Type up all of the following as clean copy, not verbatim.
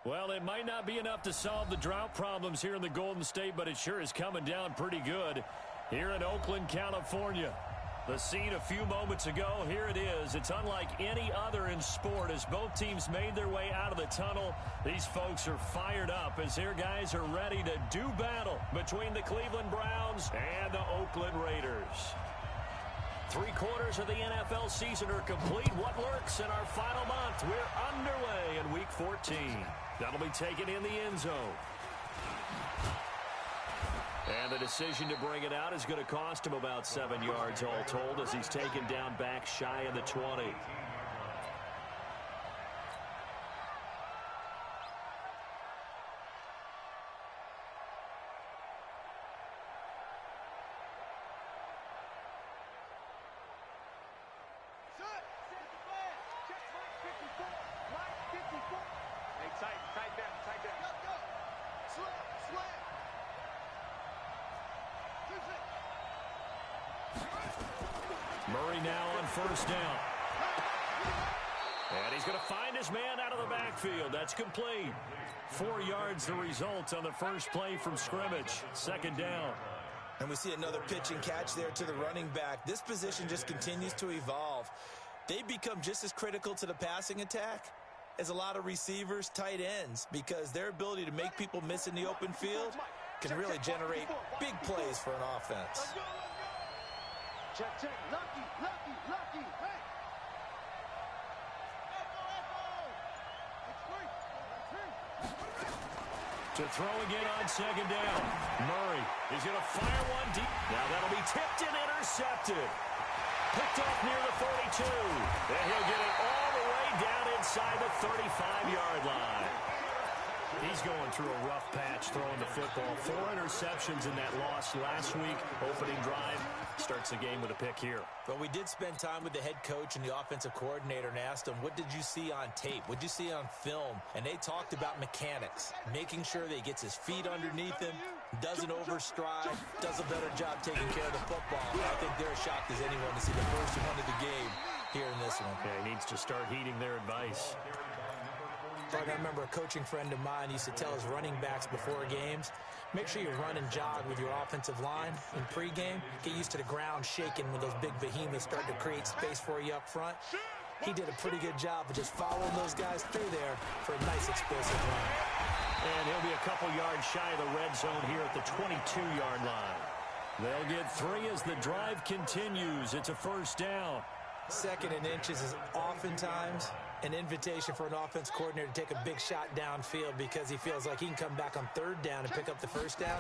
Well, it might not be enough to solve the drought problems here in the Golden State, but it sure is coming down pretty good here in Oakland, California. The scene a few moments ago, here it is. It's unlike any other in sport as both teams made their way out of the tunnel. These folks are fired up as their guys are ready to do battle between the Cleveland Browns and the Oakland Raiders. 3/4 of the NFL season are complete. What lurks in our final month? We're underway in Week 14. That'll be taken in the end zone. And the decision to bring it out is going to cost him about 7 yards all told as he's taken down back shy of the 20. Murray now on first down. And he's going to find his man out of the backfield. That's complete. 4 yards the result on the first play from scrimmage. Second down. And we see another pitch and catch there to the running back. This position just continues to evolve. They become just as critical to the passing attack as a lot of receivers, tight ends, because their ability to make people miss in the open field can really generate big plays for an offense. Check, check. Lucky, lucky, lucky. Hey. To throw again on second down. Murray is going to fire one deep. Now that'll be tipped and intercepted. Picked off near the 42. And he'll get it all the way down inside the 35-yard line. He's going through a rough patch throwing the football. 4 interceptions in that loss last week. Opening drive starts the game with a pick here. But we did spend time with the head coach and the offensive coordinator and asked them, what did you see on tape? What did you see on film? And they talked about mechanics, making sure that he gets his feet underneath him, doesn't overstride, does a better job taking care of the football. I think they're as shocked as anyone to see the first one of the game here in this one. Yeah, he needs to start heeding their advice. I remember a coaching friend of mine used to tell his running backs before games, make sure you run and jog with your offensive line in pregame. Get used to the ground shaking when those big behemoths start to create space for you up front. He did a pretty good job of just following those guys through there for a nice explosive run. And he'll be a couple yards shy of the red zone here at the 22-yard line. They'll get 3 as the drive continues. It's a first down. Second and inches is oftentimes an invitation for an offense coordinator to take a big shot downfield because he feels like he can come back on third down and pick up the first down.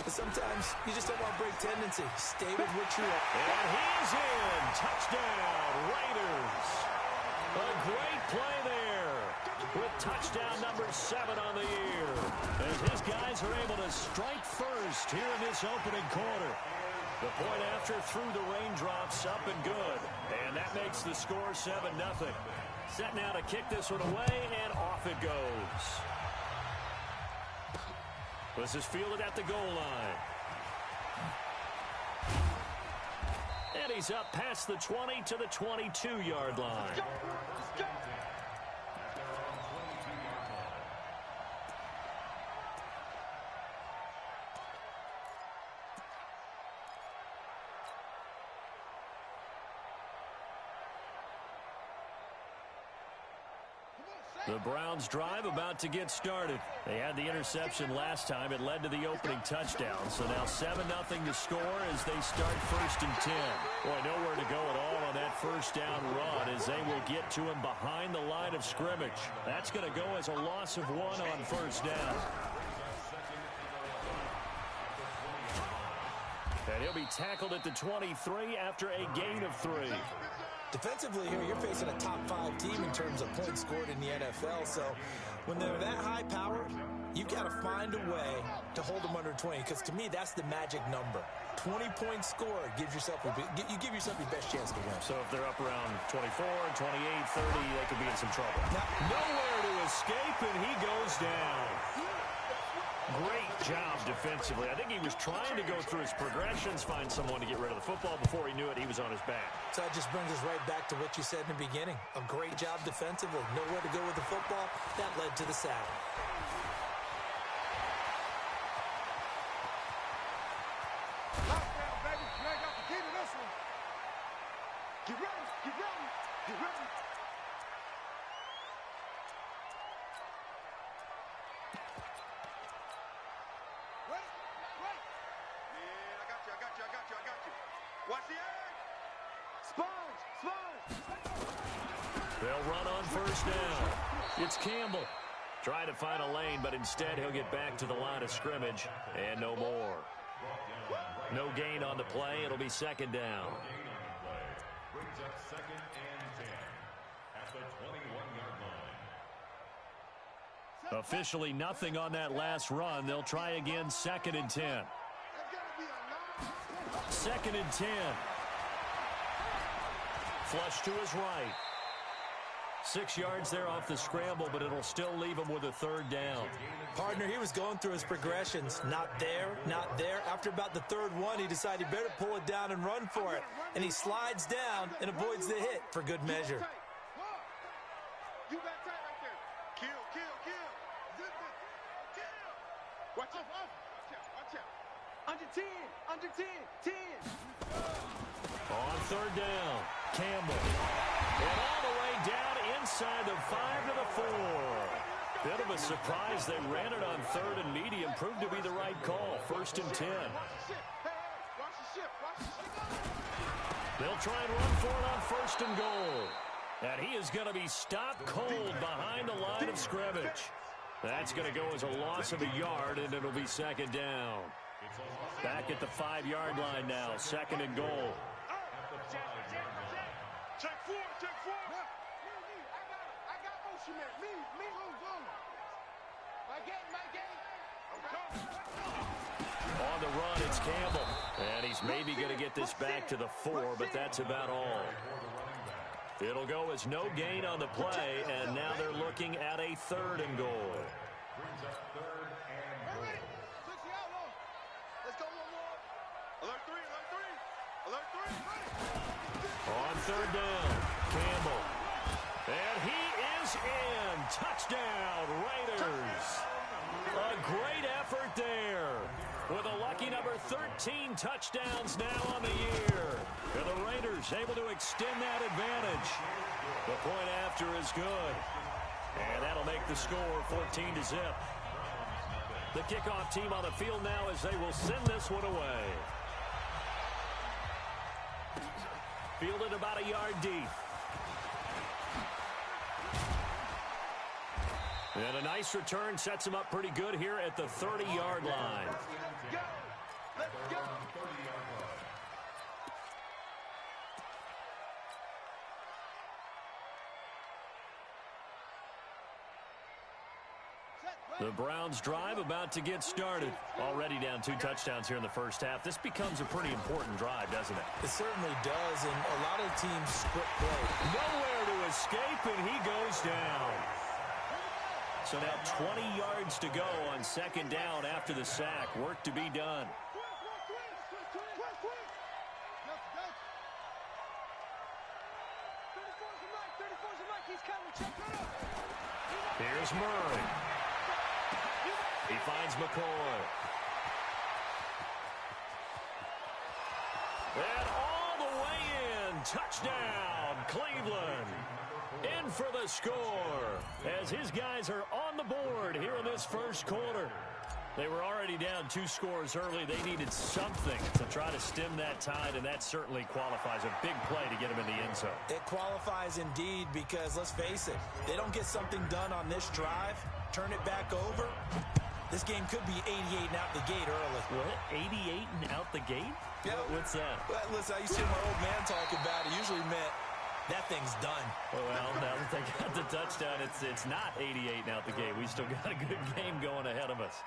But sometimes you just don't want to break tendency. Stay with what you're at. And he's in. Touchdown, Raiders. A great play there with touchdown number 7 on the year. As his guys are able to strike first here in this opening quarter. The point after through the raindrops up and good. And that makes the score 7-0. Set now to kick this one away, and off it goes. This is fielded at the goal line. And he's up past the 20 to the 22-yard line. The Browns drive about to get started. They had the interception last time. It led to the opening touchdown. So now 7-0 to score as they start 1st and 10. Boy, nowhere to go at all on that first down run as they will get to him behind the line of scrimmage. That's going to go as a loss of 1 on first down. And he'll be tackled at the 23 after a gain of 3. Defensively here, you're facing a top 5 team in terms of points scored in the NFL. So when they're that high-powered, you've got to find a way to hold them under 20. Because to me, that's the magic number. 20 points scored gives yourself you give yourself your best chance to win. So if they're up around 24, 28, 30, they could be in some trouble. Nowhere to escape, and he goes down. Great job defensively. I think he was trying to go through his progressions, find someone to get rid of the football. Before he knew it, he was on his back. So that just brings us right back to what you said in the beginning. A great job defensively. Nowhere to go with the football. That led to the sack. Watch the edge. Sponge. They'll run on first down. It's Campbell. Trying to find a lane, but instead he'll get back to the line of scrimmage and no more. No gain on the play. It'll be second down. Brings up second and 10 at the 21-yard line. Officially nothing on that last run. They'll try again, second and 10. Second and 10. Flush to his right. 6 yards there off the scramble, but it'll still leave him with a third down. Partner, he was going through his progressions. Not there, not there. After about the third one, he decided he better pull it down and run for it. And he slides down and avoids the hit for good measure. You got tight right there. Kill. Watch out. Watch out. Under 10. On third down, Campbell. And all the way down inside the 5 to the 4. Bit of a surprise. They ran it on third and medium. Proved to be the right call. First and 10. They'll try and run for it on first and goal. And he is going to be stopped cold behind the line of scrimmage. That's going to go as a loss of a yard, and it'll be second down. Back at the 5-yard line now. Second and goal. Check four. I got motion man. Me. On the run, it's Campbell. And he's maybe going to get this back to the 4, but that's about all. It'll go as no gain on the play, and now they're looking at a third and goal. Brings up third and goal. Let's go one more. Alert three. On third down, Campbell. And he is in. Touchdown, Raiders. A great effort there. With a lucky number 13 touchdowns now on the year. And the Raiders able to extend that advantage. The point after is good. And that'll make the score 14-0. The kickoff team on the field now as they will send this one away. Fielded about a yard deep. And a nice return sets him up pretty good here at the 30-yard line. Let's go. The Browns drive about to get started. Already down 2 touchdowns here in the first half. This becomes a pretty important drive, doesn't it? It certainly does, and a lot of teams split play. Nowhere to escape, and he goes down. So now 20 yards to go on second down after the sack. Work to be done. Here's Murray. He finds McCoy. And all the way in. Touchdown, Cleveland. In for the score as his guys are on the board here in this first quarter. They were already down 2 scores early. They needed something to try to stem that tide, and that certainly qualifies. A big play to get them in the end zone. It qualifies indeed because, let's face it, they don't get something done on this drive, turn it back over, this game could be 88 and out the gate early. What? 88 and out the gate? Yeah. What's that? Well, listen, I used to hear my old man talk about it. Usually meant that thing's done. Well, now that they got the touchdown, it's not 88 and out the gate. We still got a good game going ahead of us.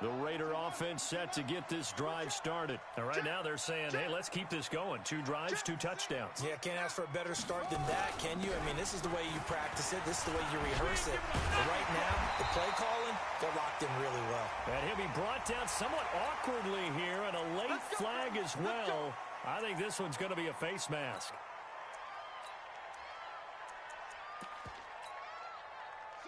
The Raider offense set to get this drive started. And right now they're saying, hey, let's keep this going. 2 drives, 2 touchdowns. Yeah, can't ask for a better start than that, can you? I mean, this is the way you practice it. This is the way you rehearse it. But right now, the play calling, they're locked in really well. And he'll be brought down somewhat awkwardly here, and a late flag as well. I think this one's going to be a face mask.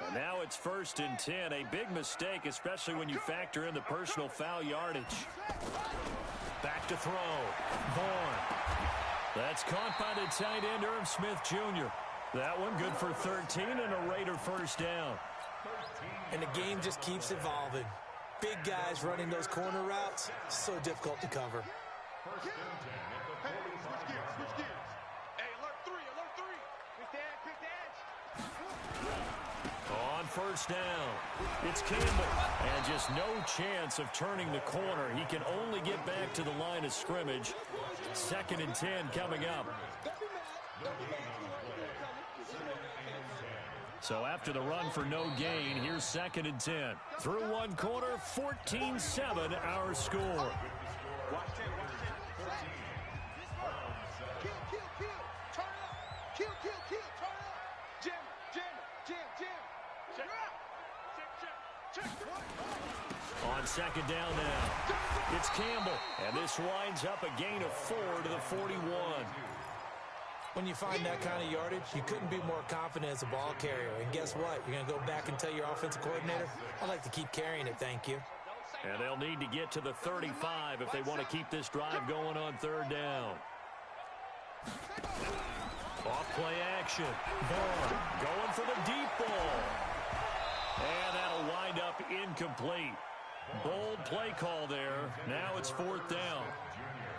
And now it's first and 10. A big mistake, especially when you factor in the personal foul yardage. Back to throw. Bourne. That's caught by the tight end, Irv Smith Jr. That one good for 13 and a Raider first down. And the game just keeps evolving. Big guys running those corner routes, so difficult to cover. First and 10 at the 40. Switch gears. Hey, alert three. Quick dash. On first down, it's Campbell. And just no chance of turning the corner. He can only get back to the line of scrimmage. 2nd and 10 coming up. So after the run for no gain, here's 2nd and 10. Through one quarter, 14-7 our score. Watch it. Kill. Turn up. Jam. Check. On 2nd down now, it's Campbell. And this winds up a gain of 4 to the 41. When you find that kind of yardage, you couldn't be more confident as a ball carrier. And guess what? You're going to go back and tell your offensive coordinator, I'd like to keep carrying it, thank you. And they'll need to get to the 35 if they want to keep this drive going on 3rd down. Off play action. Vaughn going for the deep ball. And that'll wind up incomplete. Bold play call there. Now it's 4th down.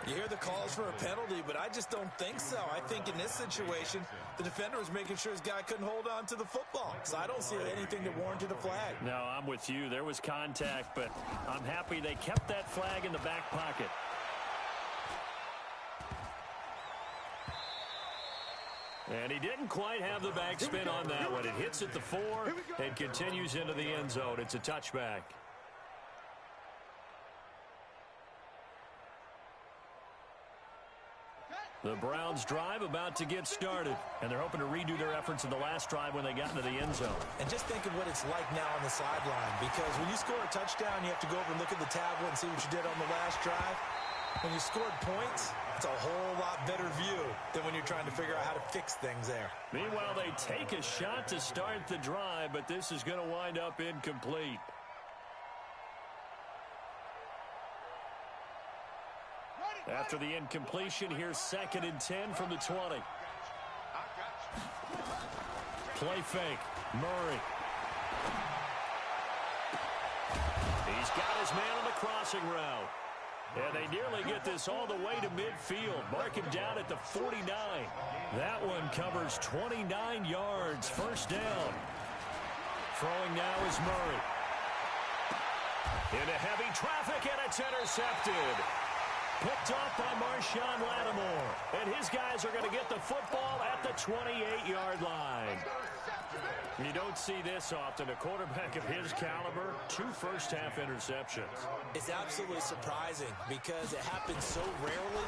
You hear the calls for a penalty, but I just don't think so. I think in this situation, the defender was making sure his guy couldn't hold on to the football. So I don't see anything that warranted a flag. No, I'm with you. There was contact, but I'm happy they kept that flag in the back pocket. And he didn't quite have the backspin on that one. It hits at the 4 and continues into the end zone. It's a touchback. The Browns drive about to get started, and they're hoping to redo their efforts in the last drive when they got into the end zone. And just think of what it's like now on the sideline, because when you score a touchdown, you have to go over and look at the tablet and see what you did on the last drive. When you scored points, it's a whole lot better view than when you're trying to figure out how to fix things there. Meanwhile, they take a shot to start the drive, but this is going to wind up incomplete. After the incompletion, here's 2nd and 10 from the 20. Play fake. Murray. He's got his man on the crossing route. And they nearly get this all the way to midfield. Mark him down at the 49. That one covers 29 yards. First down. Throwing now is Murray. Into heavy traffic, and it's intercepted. Picked off by Marshawn Lattimore. And his guys are going to get the football at the 28-yard line. You don't see this often. A quarterback of his caliber, 2 first-half interceptions. It's absolutely surprising because it happens so rarely.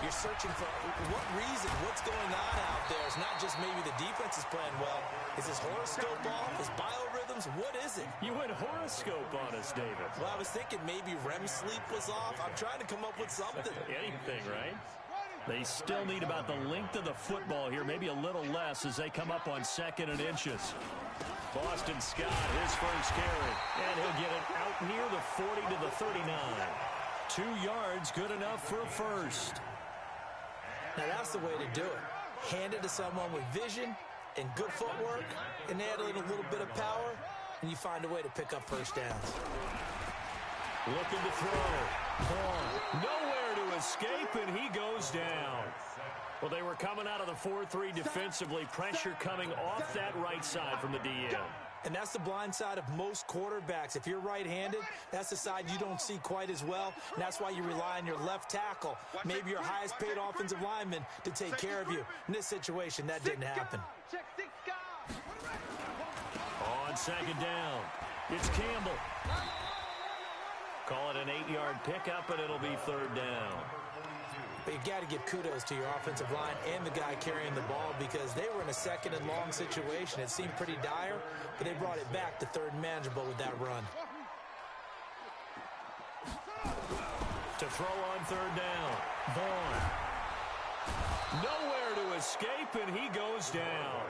You're searching for what reason, what's going on out there. It's not just maybe the defense is playing well. Is his horoscope off? His biorhythms? What is it? You went horoscope on us, David. Well, I was thinking maybe REM sleep was off. I'm trying to come up with something. Anything, right? They still need about the length of the football here, maybe a little less as they come up on 2nd and inches. Boston Scott, his first carry, and he'll get it out near the 40 to the 39. 2 yards, good enough for a first. Now that's the way to do it. Hand it to someone with vision and good footwork, and add in a little bit of power, and you find a way to pick up first downs. Looking to throw. Vaughn, nowhere to escape, and he goes down. Well, they were coming out of the 4-3 defensively. Pressure coming off that right side from the DN. And that's the blind side of most quarterbacks. If you're right-handed, that's the side you don't see quite as well. And that's why you rely on your left tackle, maybe your highest-paid offensive lineman, to take care of you. In this situation, that didn't happen. On 2nd down, it's Campbell. Call it an 8-yard pickup, and it'll be 3rd down. But you got to give kudos to your offensive line and the guy carrying the ball because they were in a 2nd and long situation. It seemed pretty dire, but they brought it back to 3rd and manageable with that run. To throw on 3rd down, Vaughn. Nowhere to escape, and he goes down.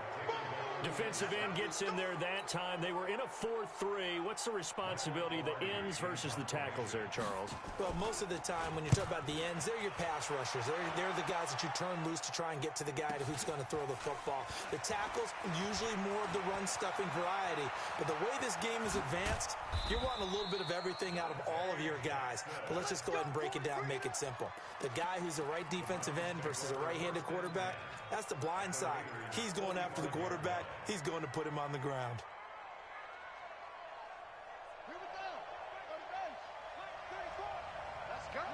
Defensive end gets in there that time. They were in a 4-3. What's the responsibility of the ends versus the tackles there, Charles? Well, most of the time when you talk about the ends, they're your pass rushers. They're the guys that you turn loose to try and get to the guy who's going to throw the football. The tackles, usually more of the run-stuffing variety. But the way this game is advanced, you're wanting a little bit of everything out of all of your guys. But let's just go ahead and break it down, make it simple. The guy who's the right defensive end versus a right-handed quarterback, that's the blind side. He's going after the quarterback. He's going to put him on the ground. Here we go. Go to base. 34. Let's go.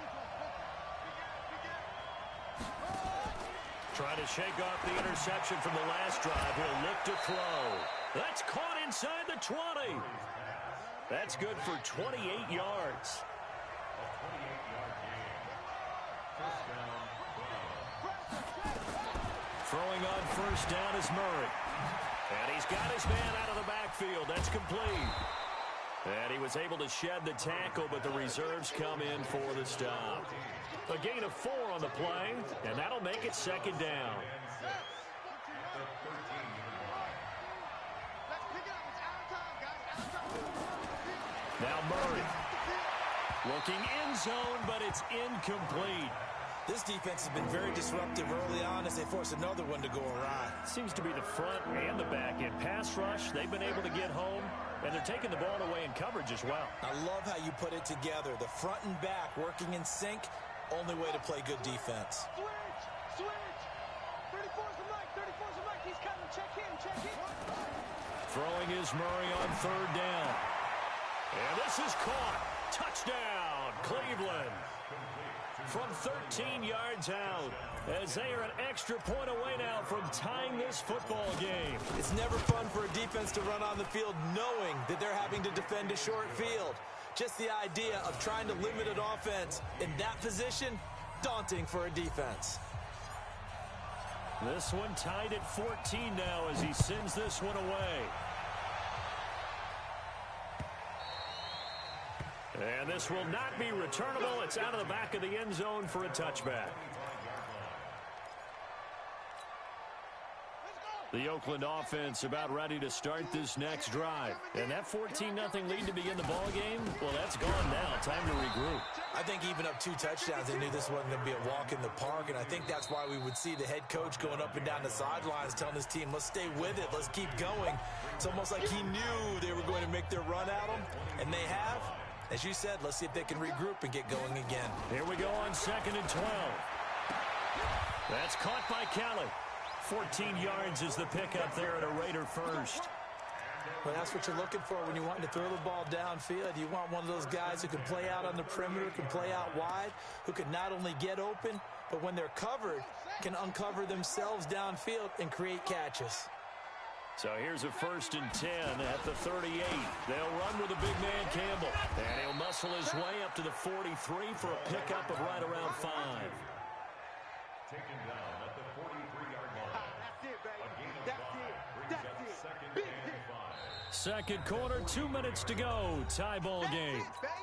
Trying to shake off the interception from the last drive. He'll look to throw. That's caught inside the 20. That's good for 28 yards. Throwing on first down is Murray. And he's got his man out of the backfield. That's complete. And he was able to shed the tackle, but the reserves come in for the stop. A gain of 4 on the play, and that'll make it second down. Now Murray. Looking end zone, but it's incomplete. This defense has been very disruptive early on as they force another one to go awry. Seems to be the front and the back end. Pass rush, they've been able to get home, and they're taking the ball away in coverage as well. I love how you put it together. The front and back working in sync, only way to play good defense. Switch. 34's the mic. 34's the mic. He's coming. Check in. Throwing is Murray on third down. And this is caught. Touchdown, Cleveland. From 13 yards out, as they are an extra point away now from tying this football game. It's never fun for a defense to run on the field knowing that they're having to defend a short field. Just the idea of trying to limit an offense in that position, daunting for a defense. This one tied at 14 now as he sends this one away. And this will not be returnable. It's out of the back of the end zone for a touchback. The Oakland offense about ready to start this next drive. And that 14-0 lead to begin the ball game, well, that's gone now. Time to regroup. I think even up 2 touchdowns, they knew this wasn't going to be a walk in the park, and I think that's why we would see the head coach going up and down the sidelines telling his team, let's stay with it, let's keep going. It's almost like he knew they were going to make their run at him, and they have. As you said, let's see if they can regroup and get going again. Here we go on 2nd and 12. That's caught by Kelly. 14 yards is the pickup there at a Raider first. Well, that's what you're looking for when you want to throw the ball downfield. You want one of those guys who can play out on the perimeter, can play out wide, who can not only get open, but when they're covered, can uncover themselves downfield and create catches. So here's a 1st and 10 at the 38. They'll run with a big man, Campbell. And he'll muscle his way up to the 43 for a pickup of right around 5. Taken down at the 43-yard line. That's it, baby. That's it. Second and 5. Second quarter, 2 minutes to go. Tie ball game. That's it, baby.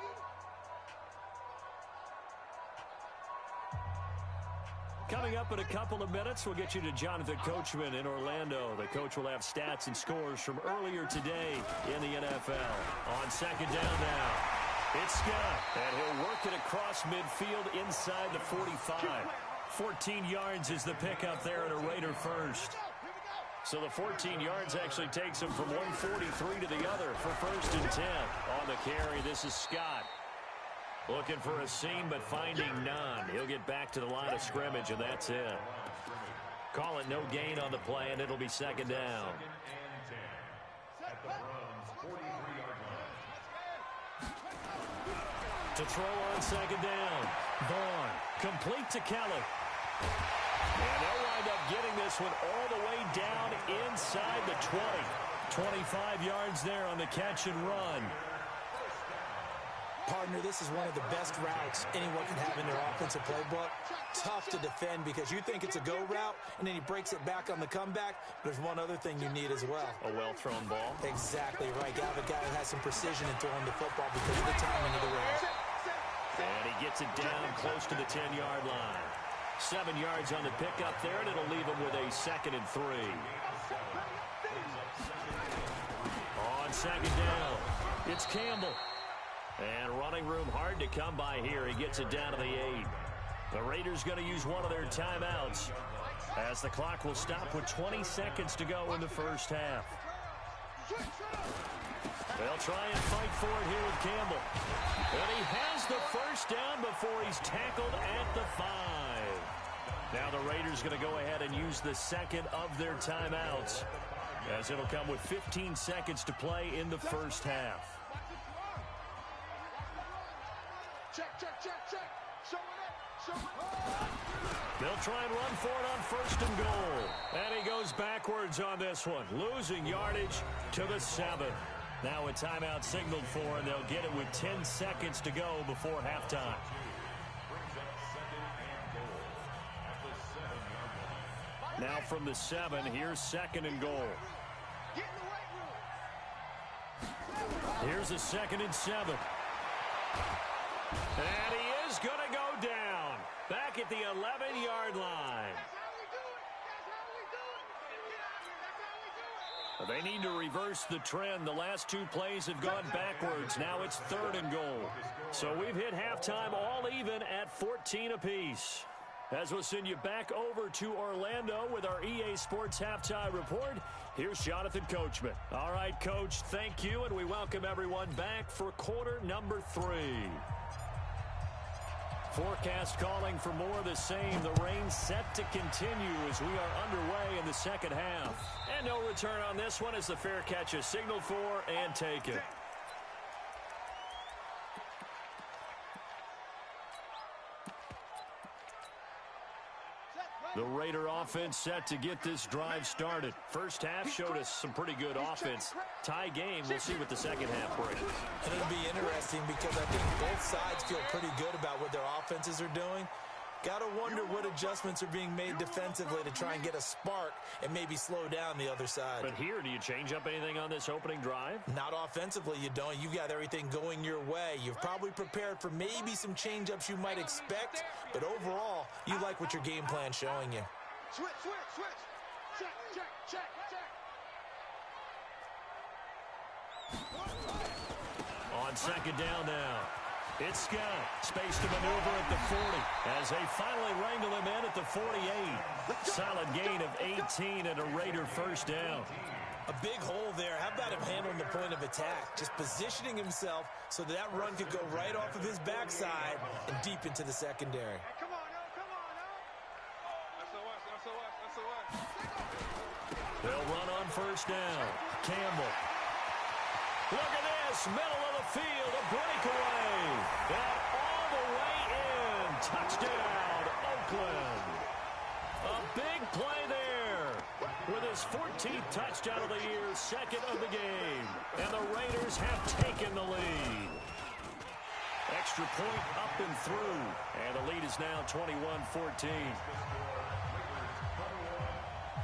Coming up in a couple of minutes, we'll get you to Jonathan Coachman in Orlando. The coach will have stats and scores from earlier today in the NFL. On 2nd down now, it's Scott, and he'll work it across midfield inside the 45. 14 yards is the pickup there at a Raider first. So the 14 yards actually takes him from 143 to the other for 1st and 10. On the carry, this is Scott. Looking for a seam, but finding none. He'll get back to the line of scrimmage, and that's it. Call it no gain on the play, and it'll be 2nd down. At the Browns' 43-yard line. To throw on 2nd down. Vaughn, complete to Kelly. And they'll wind up getting this one all the way down inside the 20. 25 yards there on the catch and run. Partner, this is one of the best routes anyone can have in their offensive playbook. Tough to defend because you think it's a go route, and then he breaks it back on the comeback. There's one other thing you need as well. A well-thrown ball. Exactly right. You have a guy who has some precision in throwing the football because of the timing of the route. And he gets it down close to the 10-yard line. 7 yards on the pickup there, and it'll leave him with a 2nd and 3. On second down, it's Campbell. And running room hard to come by here. He gets it down to the 8. The Raiders going to use one of their timeouts as the clock will stop with 20 seconds to go in the first half. They'll try and fight for it here with Campbell. And he has the first down before he's tackled at the 5. Now the Raiders going to go ahead and use the second of their timeouts, as it'll come with 15 seconds to play in the first half. Check, check, check, check. Show it up. Show it up. They'll try and run for it on first and goal. And he goes backwards on this one, losing yardage to the 7. Now a timeout signaled for, and they'll get it with 10 seconds to go before halftime. Now from the 7, here's second and goal. Get in the weight room. Here's a 2nd and 7. And he is going to go down back at the 11-yard line. They need to reverse the trend. The last 2 plays have gone backwards. Now it's 3rd and goal. So we've hit halftime all even at 14 apiece. As we'll send you back over to Orlando with our EA Sports Halftime Report, here's Jonathan Coachman. All right, Coach, thank you, and we welcome everyone back for quarter number 3. Forecast calling for more of the same. The rain set to continue as we are underway in the second half. And no return on this one as the fair catch is signaled for and taken. The Raider offense set to get this drive started. First half showed us some pretty good offense. Tie game. We'll see what the second half brings. And it'll be interesting because I think both sides feel pretty good about what their offenses are doing. Got to wonder what adjustments are being made defensively to try and get a spark and maybe slow down the other side. But here, do you change up anything on this opening drive? Not offensively, you don't. You've got everything going your way. You've probably prepared for maybe some change-ups you might expect, but overall, you like what your game plan's showing you. Switch, switch, switch. Check, check, check, check. On second down now. It's Scott. Space to maneuver at the 40 as they finally wrangle him in at the 48. Solid gain of 18 and a Raider first down. A big hole there. How about him handling the point of attack? Just positioning himself so that run could go right off of his backside and deep into the secondary. Hey, come on, now. Come on, now. SOS. They'll run on first down. Campbell. Look at this. Middle of the field. A breakaway. And all the way in. Touchdown, Oakland. A big play there. With his 14th touchdown of the year, second of the game. And the Raiders have taken the lead. Extra point up and through. And the lead is now 21-14.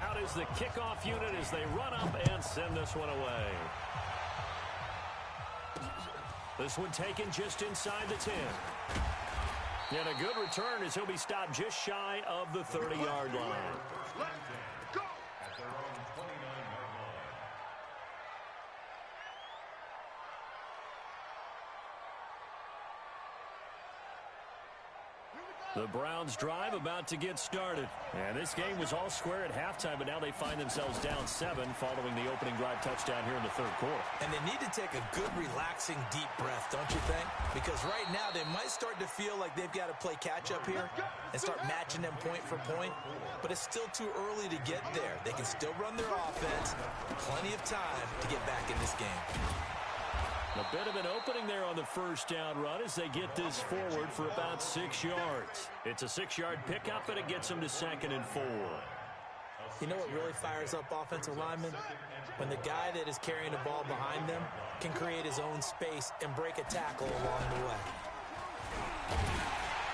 Out is the kickoff unit as they run up and send this one away. This one taken just inside the 10. And a good return as he'll be stopped just shy of the 30-yard line. Go. At their own 29-yard line. The Browns drive about to get started. And this game was all square at halftime, but now they find themselves down 7 following the opening drive touchdown here in the third quarter. And they need to take a good, relaxing, deep breath, don't you think? Because right now they might start to feel like they've got to play catch-up here and start matching them point for point. But it's still too early to get there. They can still run their offense. Plenty of time to get back in this game. A bit of an opening there on the first down run as they get this forward for about 6 yards. It's a 6-yard pickup, and it gets them to 2nd and 4. You know what really fires up offensive linemen? When the guy that is carrying the ball behind them can create his own space and break a tackle along the way.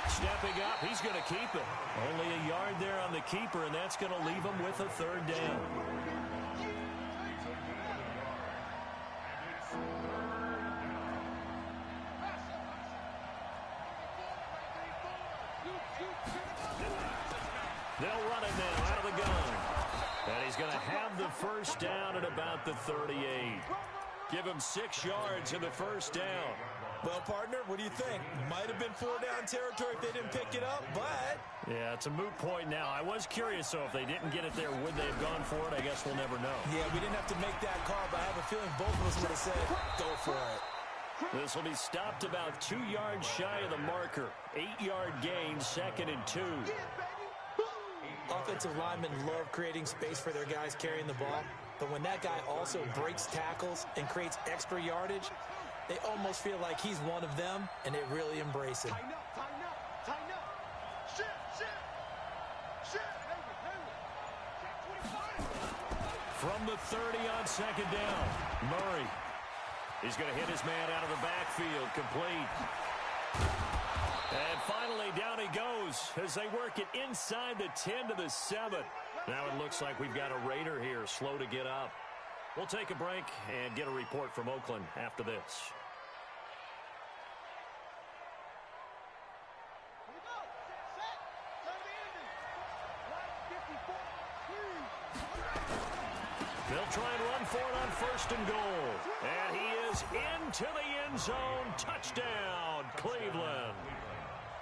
Stepping up, he's going to keep it. Only a yard there on the keeper, and that's going to leave him with a 3rd down. They'll run it now out of the gun. And he's going to have the first down at about the 38. Give him 6 yards in the first down. Well, partner, what do you think? Might have been 4-down territory if they didn't pick it up, but... Yeah, it's a moot point now. I was curious, though, if they didn't get it there, would they have gone for it? I guess we'll never know. Yeah, we didn't have to make that call, but I have a feeling both of us would have said, go for it. This will be stopped about 2 yards shy of the marker. 8-yard gain, 2nd and 2. Offensive linemen love creating space for their guys carrying the ball, but when that guy also breaks tackles and creates extra yardage, they almost feel like he's one of them, and they really embrace it. Tighten up, tighten up, tighten up. Shift. From the 30 on 2nd down, Murray. He's going to hit his man out of the backfield, complete. And finally, down he goes as they work it inside the 10 to the 7. Now it looks like we've got a Raider here, slow to get up. We'll take a break and get a report from Oakland after this. They'll try and run for it on 1st and goal. And he is into the end zone. Touchdown, Cleveland.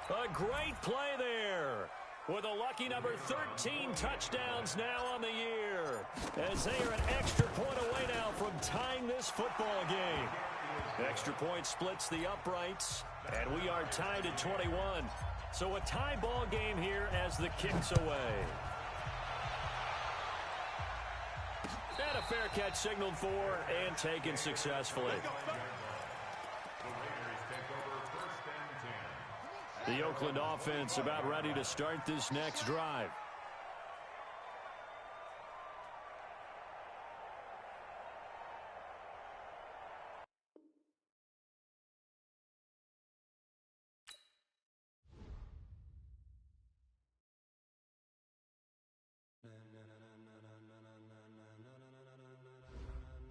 A great play there. With a lucky number 13 touchdowns now on the year. As they are an extra point away now from tying this football game. Extra point splits the uprights. And we are tied at 21. So a tie ball game here as the kick's away. And a fair catch signaled for and taken successfully. The Oakland offense about ready to start this next drive.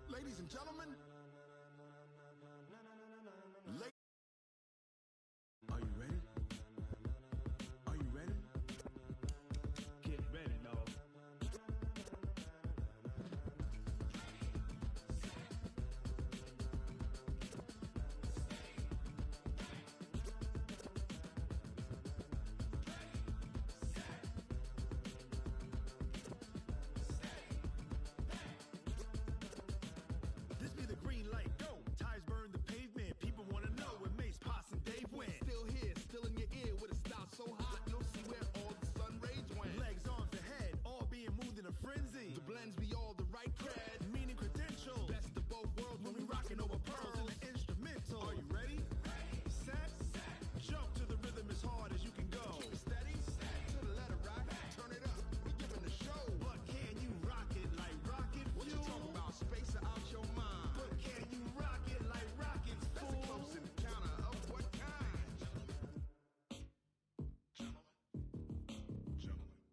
Ladies and gentlemen, are you ready? Are you ready? Get ready, dog. This be the green light, go. Tires burn the pavement. People want to know where Mace, Potts, and Dave went. Still here, still in your ear with a style so hot, you'll see where all the sun rays went. Legs, arms, ahead, all being moved in a frenzy. The blends be all the right cred, meaning credentials. Best of both worlds when we rocking over pearls and the instrumental. Are you ready? Set, jump to the rhythm as hard as you can go. Keep it steady, to the letter right, turn it up, we giving the show. But can you rock it like rocket fuel? What you talking about, space out your mind? But can you rock it like rockets, fool? That's a close encounter of what kind?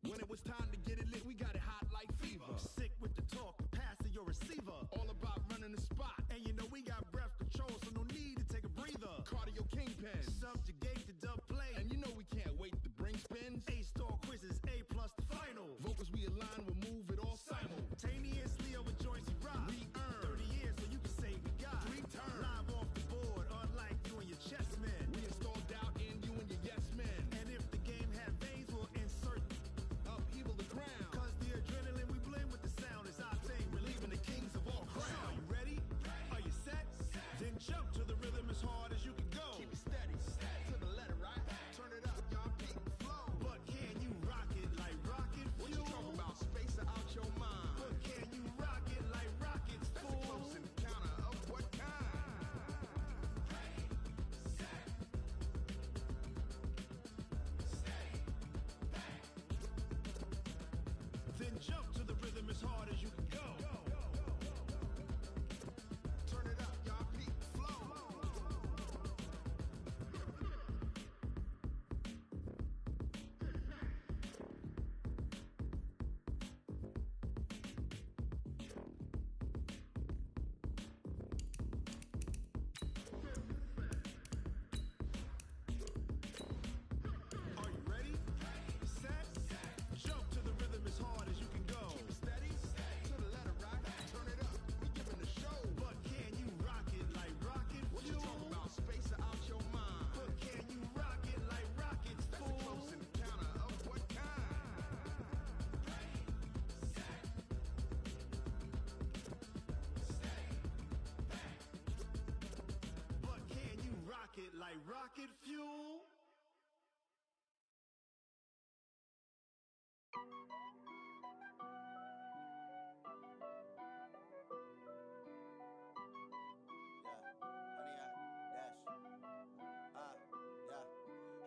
When it was time to get it lit, we got it hot like fever. Sick with the talk, pass to your receiver. All about running the spot, and you know we got breath control, so no need to take a breather. Cardio kingpin, subjugate the dub play, and you know we can't wait to bring spins. A-star quizzes, A+ the final. Vocals we align, we'll move it all simultaneously over joints we rock. We earn 30 years, so you can say we got 3 turns. Live off the board, unlike you and your chess men. We install doubt in you and your yes men. And if the game had veins, we'll insert upheaval the ground. Cause the adrenaline we blend with the sound is our thing, relieving the kings of all crowns. So are you ready? Are you set? Then jump to the rhythm as hard as you can go. Keep it steady, to the letter right. Turn it up, y'all, keep the flow. But can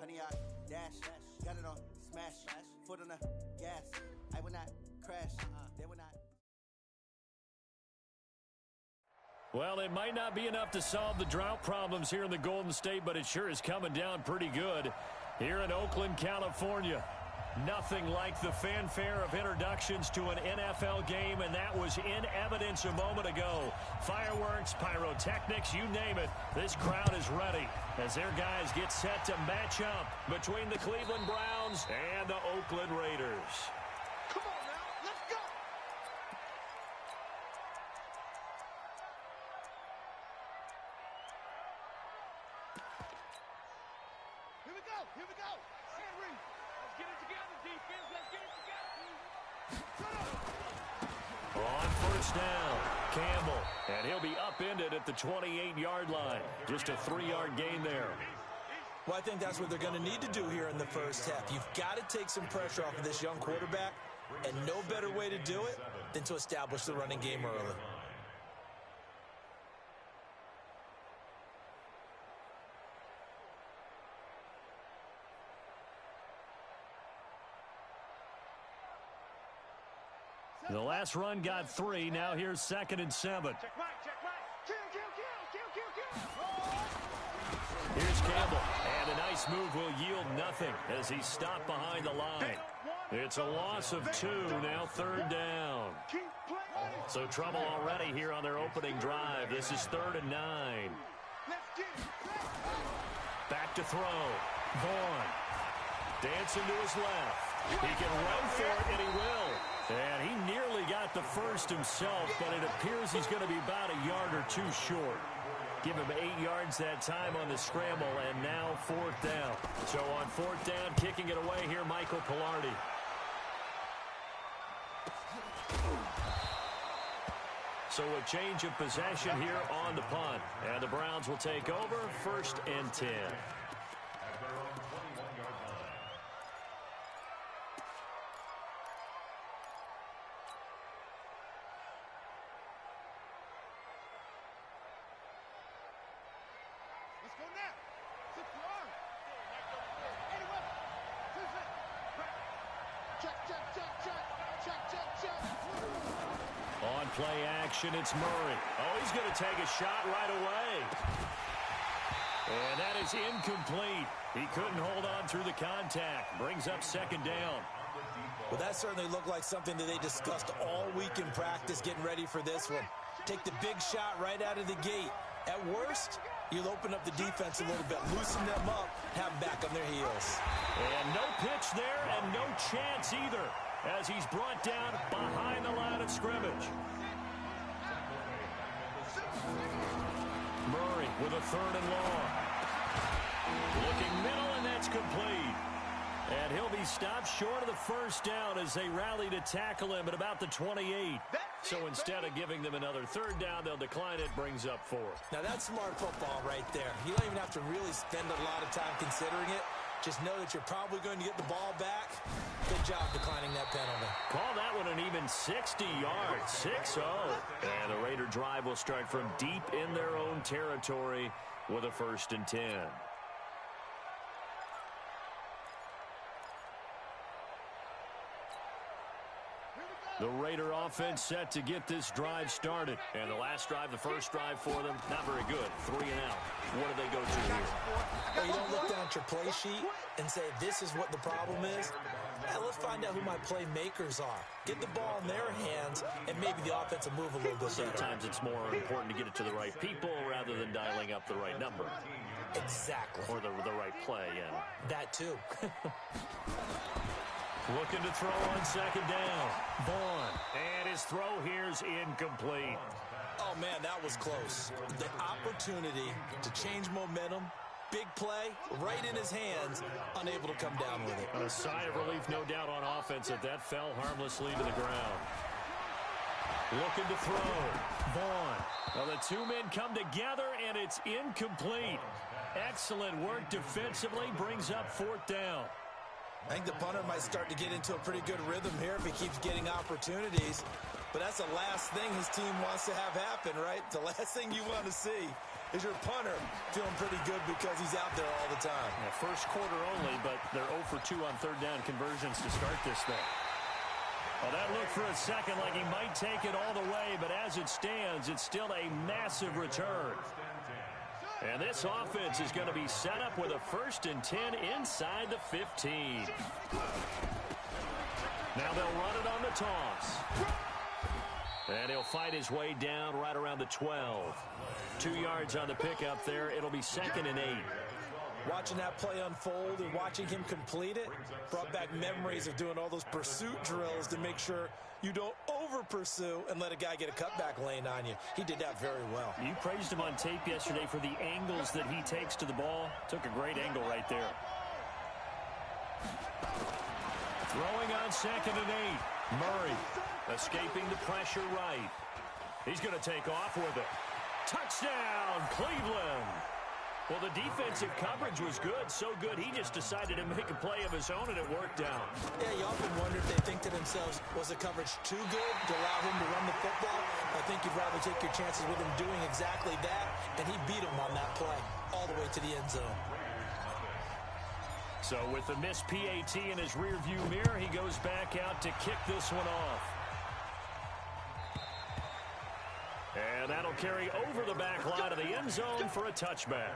Honey, I dash, got it on smash, foot on the gas. I will not crash, they will not. Well, it might not be enough to solve the drought problems here in the Golden State, but it sure is coming down pretty good here in Oakland, California. Nothing like the fanfare of introductions to an NFL game, and that was in evidence a moment ago. Fireworks, pyrotechnics, you name it. This crowd is ready as their guys get set to match up between the Cleveland Browns and the Oakland Raiders. Come on now, let's go! Here we go, here we go! Henry, let's get it together, defense, let's get it together! On first down, Campbell, and he'll be upended at the 28-yard line. Just a 3-yard gain there. Well, I think that's what they're going to need to do here in the first half. You've got to take some pressure off of this young quarterback, and no better way to do it than to establish the running game early. The last run got 3. Now here's 2nd and 7. Check right, kill, Here's Campbell, and a nice move will yield nothing as he's stopped behind the line. It's a loss of 2, now 3rd down. So trouble already here on their opening drive. This is 3rd and 9. Back to throw. Vaughn. Dancing to his left. He can run for it, and he will. And he nearly got the first himself, but it appears he's going to be about a yard or 2 short. Give him 8 yards that time on the scramble, and now 4th down. So on 4th down, kicking it away here, Michael Pilardi. So a change of possession here on the punt. And the Browns will take over, 1st and 10. Let's go now. 6 yards. Anyway. Check. On play action, it's Murray. Oh, he's going to take a shot right away. And that is incomplete. He couldn't hold on through the contact. Brings up 2nd down. Well, that certainly looked like something that they discussed all week in practice getting ready for this one. Take the big shot right out of the gate. At worst, you'll open up the defense a little bit, loosen them up, have them back on their heels. And no pitch there and no chance either as he's brought down behind the line of scrimmage. Murray with a 3rd and long. Looking middle, and that's complete. And he'll be stopped short of the 1st down as they rally to tackle him at about the 28. So instead of giving them another 3rd down, they'll decline it, brings up 4. Now that's smart football right there. You don't even have to really spend a lot of time considering it. Just know that you're probably going to get the ball back. Good job declining that penalty. Call that one an even 60 yards, 6-0. And the Raider drive will start from deep in their own territory with a 1st and 10. The Raider offense set to get this drive started. And the last drive, the first drive for them, not very good. 3 and out. What do they go to here? Well, you don't look down at your play sheet and say, this is what the problem is. Now, let's find out who my playmakers are. Get the ball in their hands, and maybe the offense will move a little bit better. Sometimes it's more important to get it to the right people rather than dialing up the right number. Exactly. Or the right play, yeah. That too. Looking to throw on 2nd down. Vaughn. And his throw here's incomplete. Oh, man, that was close. The opportunity to change momentum, big play, right in his hands, unable to come down with it. A sigh of relief, no doubt, on offense that that fell harmlessly to the ground. Looking to throw. Vaughn. Well, the 2 men come together, and it's incomplete. Excellent work defensively, brings up 4th down. I think the punter might start to get into a pretty good rhythm here if he keeps getting opportunities. But that's the last thing his team wants to have happen, right? The last thing you want to see. is your punter feeling pretty good because he's out there all the time. Yeah, first quarter only, but they're 0 for 2 on third down conversions to start this thing. Well, that looked for a second like he might take it all the way, but as it stands, it's still a massive return. And this offense is going to be set up with a 1st and 10 inside the 15. Now they'll run it on the toss. And he'll fight his way down right around the 12. 2 yards on the pickup there. It'll be 2nd and 8. Watching that play unfold and watching him complete it brought back memories of doing all those pursuit drills to make sure you don't over-pursue and let a guy get a cutback lane on you. He did that very well. You praised him on tape yesterday for the angles that he takes to the ball. Took a great angle right there. Throwing on 2nd and 8. Murray escaping the pressure right. He's going to take off with it. Touchdown, Cleveland. Well, the defensive coverage was good, so good he just decided to make a play of his own, and it worked out. Yeah, you often wonder if they think to themselves, was the coverage too good to allow him to run the football? I think you'd rather take your chances with him doing exactly that, and he beat him on that play all the way to the end zone. So with the missed PAT in his rearview mirror, he goes back out to kick this one off. And that'll carry over the back line of the end zone for a touchback.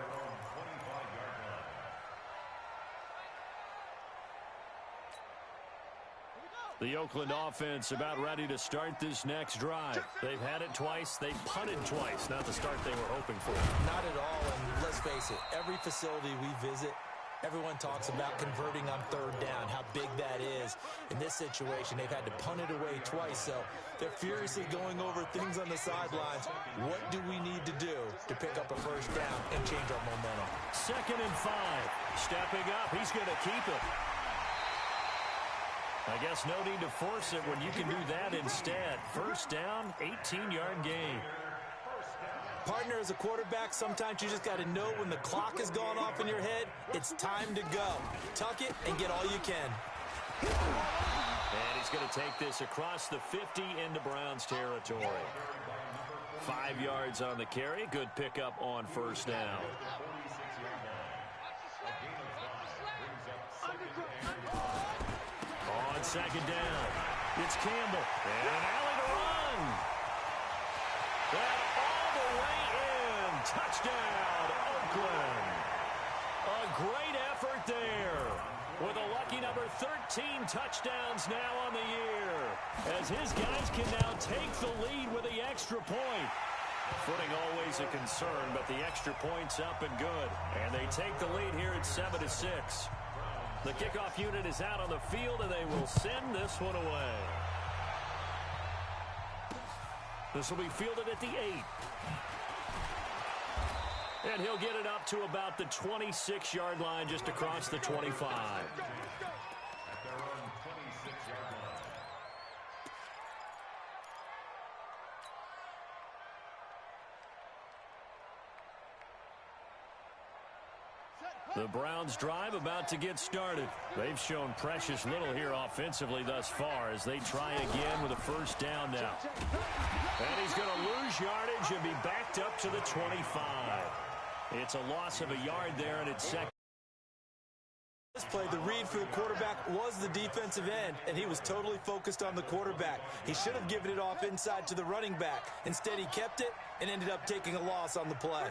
The Oakland offense about ready to start this next drive. They've had it twice. They punted twice. Not the start they were hoping for. Not at all, and let's face it, every facility we visit, everyone talks about converting on third down, how big that is. In this situation, they've had to punt it away twice, so they're furiously going over things on the sidelines. What do we need to do to pick up a first down and change our momentum? 2nd and 5. Stepping up. He's going to keep it. I guess no need to force it when you can do that instead. First down, 18-yard gain. Partner, as a quarterback, sometimes you just got to know when the clock has gone off in your head, it's time to go. Tuck it and get all you can. And he's going to take this across the 50 into Browns territory. 5 yards on the carry. Good pickup on first down. On 2nd down, it's Campbell. And an alley to run. And all the way in. Touchdown, Oakland. A great effort there. With a lucky number 13 touchdowns now on the year. As his guys can now take the lead with the extra point. Footing always a concern, but the extra point's up and good. And they take the lead here at 7-6. The kickoff unit is out on the field, and they will send this one away. This will be fielded at the 8. And he'll get it up to about the 26-yard line, just across the 25. The Browns drive about to get started. They've shown precious little here offensively thus far as they try again with a first down now. And he's going to lose yardage and be backed up to the 25. It's a loss of a yard there, and it's second. This play, the read for the quarterback was the defensive end, and he was totally focused on the quarterback. He should have given it off inside to the running back. Instead, he kept it and ended up taking a loss on the play.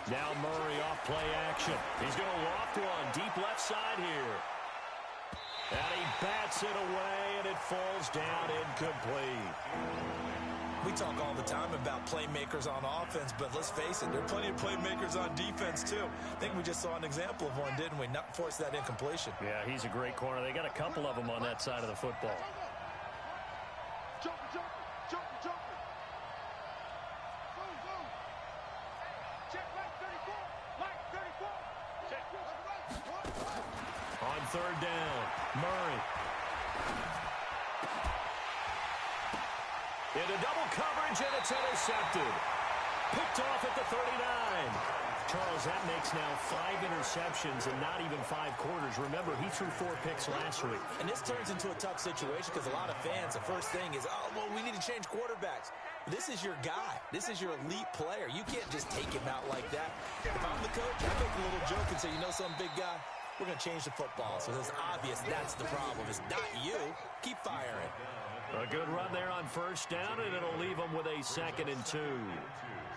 Now Murray off play action. He's going to loft one deep left side here. And he bats it away, and it falls down incomplete. We talk all the time about playmakers on offense, but let's face it, there are plenty of playmakers on defense, too. I think we just saw an example of one, didn't we? Not force that incompletion. Yeah, he's a great corner. They got a couple of them on that side of the football. Jumper, jumper, jumper, jumper. Move, move. Check right 34. Right 34. Check. On third down, Murray. Into double coverage, and it's intercepted. Picked off at the 39. Charles, that makes now 5 interceptions and not even 5 quarters. Remember, he threw 4 picks last week. And this turns into a tough situation because a lot of fans, the first thing is, oh, well, we need to change quarterbacks. This is your guy. This is your elite player. You can't just take him out like that. If I'm the coach, I make a little joke and say, you know something, big guy? We're going to change the football. So it's obvious that's the problem. It's not you. Keep firing. A good run there on first down, and it'll leave them with a 2nd and 2.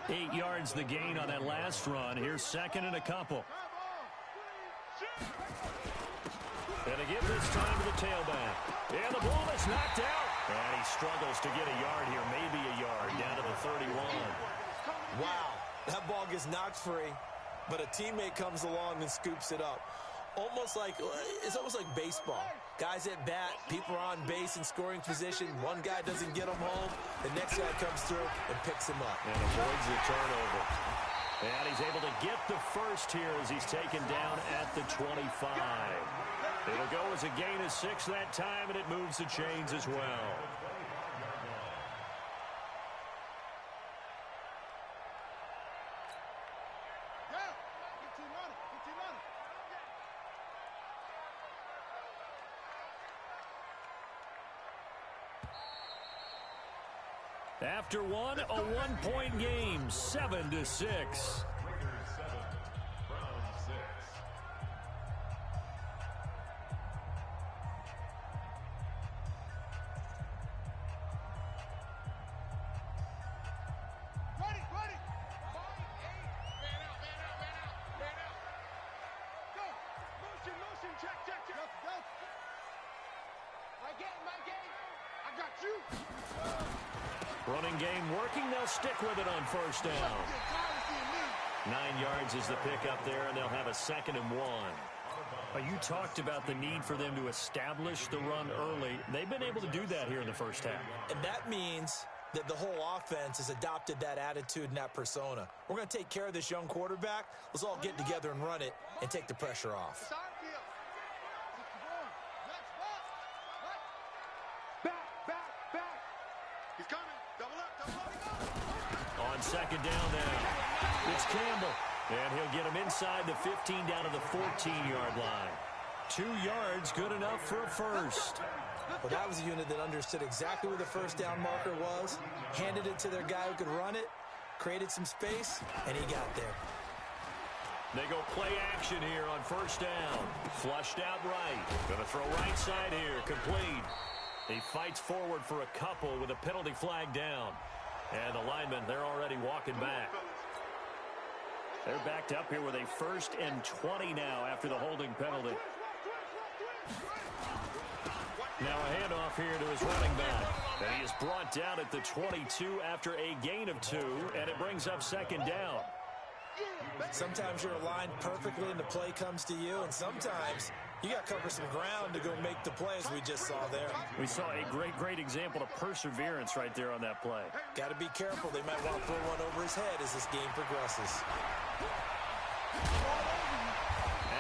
8 yards the gain on that last run. Here's 2nd and a couple. And a give this time to the tailback. And the ball is knocked out. And he struggles to get a yard here, maybe a yard, down to the 31. Wow, that ball gets knocked free, but a teammate comes along and scoops it up. It's almost like baseball. Guys at bat, people are on base in scoring position. One guy doesn't get them home. The next guy comes through and picks him up. And avoids the turnover. And he's able to get the first here as he's taken down at the 25. It'll go as a gain of 6 that time, and it moves the chains as well. After one, a 1-point game, 7-6. Raiders 7, Browns 6. Ready. 5-8. Man out. Go. Motion. Check. Go. My game. I got you. Running game working. They'll stick with it on first down. 9 yards is the pickup there, and they'll have a 2nd and 1. You talked about the need for them to establish the run early. They've been able to do that here in the first half. And that means that the whole offense has adopted that attitude and that persona. We're going to take care of this young quarterback. Let's all get together and run it and take the pressure off. Back. He's coming. Double up. On 2nd down now, it's Campbell. And he'll get him inside the 15 down to the 14-yard line. 2 yards, good enough for a first. Well, that was a unit that understood exactly where the first down marker was, handed it to their guy who could run it, created some space, and he got there. They go play action here on first down. Flushed out right. Going to throw right side here, complete. He fights forward for a couple with a penalty flag down. And the linemen, they're already walking back. They're backed up here with a 1st and 20 now after the holding penalty. Now a handoff here to his running back. And he is brought down at the 22 after a gain of 2, and it brings up 2nd down. Sometimes you're aligned perfectly and the play comes to you, and sometimes you got to cover some ground to go make the play, as we just saw there. We saw a great example of perseverance right there on that play. Got to be careful. They might want to throw one over his head as this game progresses.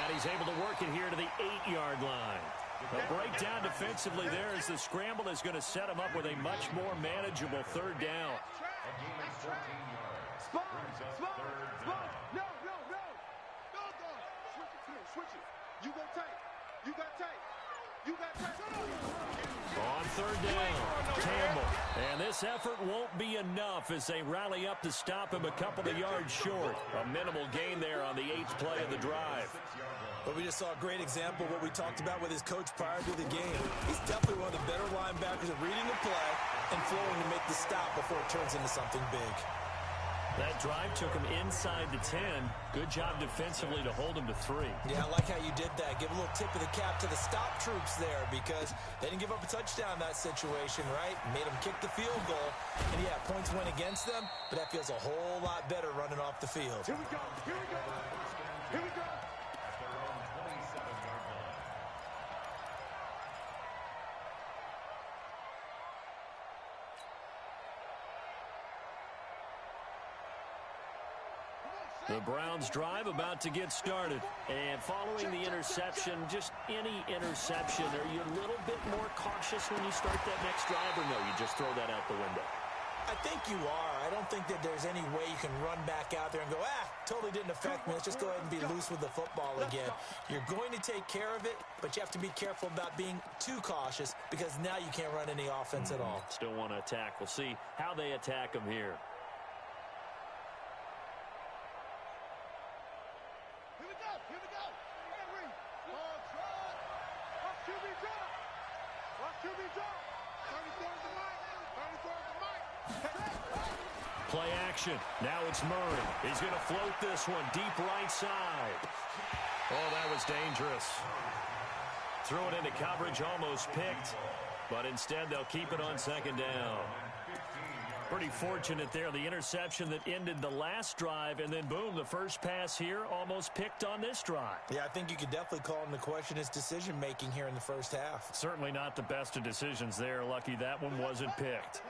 And he's able to work it here to the 8-yard line. The breakdown defensively there as the scramble is going to set him up with a much more manageable 3rd down. Spot. No. Switch it. You got tight. On 3rd down, Campbell. And this effort won't be enough as they rally up to stop him a couple of yards short. A minimal gain there on the 8th play of the drive. But we just saw a great example of what we talked about with his coach prior to the game. He's definitely one of the better linebackers at reading the play and flowing to make the stop before it turns into something big. That drive took him inside the 10. Good job defensively to hold him to 3. Yeah, I like how you did that. Give a little tip of the cap to the stop troops there because they didn't give up a touchdown in that situation, right? Made them kick the field goal. And, yeah, points went against them, but that feels a whole lot better running off the field. Here we go. The Browns drive about to get started. And following the interception, just any interception, are you a little bit more cautious when you start that next drive, or no, you just throw that out the window? I think you are. I don't think that there's any way you can run back out there and go, totally didn't affect me. Let's just go ahead and be loose with the football again. You're going to take care of it, but you have to be careful about being too cautious because now you can't run any offense at all. Still want to attack. We'll see how they attack them here. Here we go. Henry. Ball drop. Watch QB drop. Watch QB drop. 34 the mic. 34 the mic. Play action. Now it's Murray. He's going to float this one deep right side. Oh, that was dangerous. Threw it into coverage, almost picked. But instead, they'll keep it on second down. Pretty fortunate there. The interception that ended the last drive, and then, boom, the first pass here almost picked on this drive. Yeah, I think you could definitely call into question his decision-making here in the first half. Certainly not the best of decisions there. Lucky that one wasn't picked.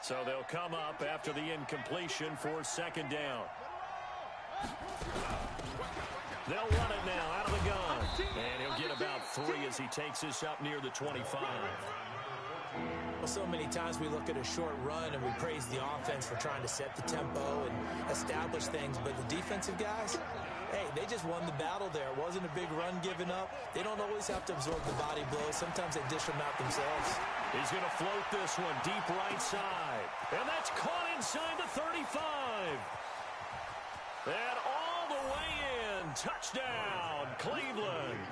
So they'll come up after the incompletion for second down. They'll run it now out of the gun. And he'll get about 3 as he takes this up near the 25. Well, so many times we look at a short run and we praise the offense for trying to set the tempo and establish things, but the defensive guys, hey, they just won the battle there. It wasn't a big run given up. They don't always have to absorb the body blows. Sometimes they dish them out themselves. He's going to float this one deep right side. And that's caught inside the 35. And all the way in. Touchdown, Cleveland.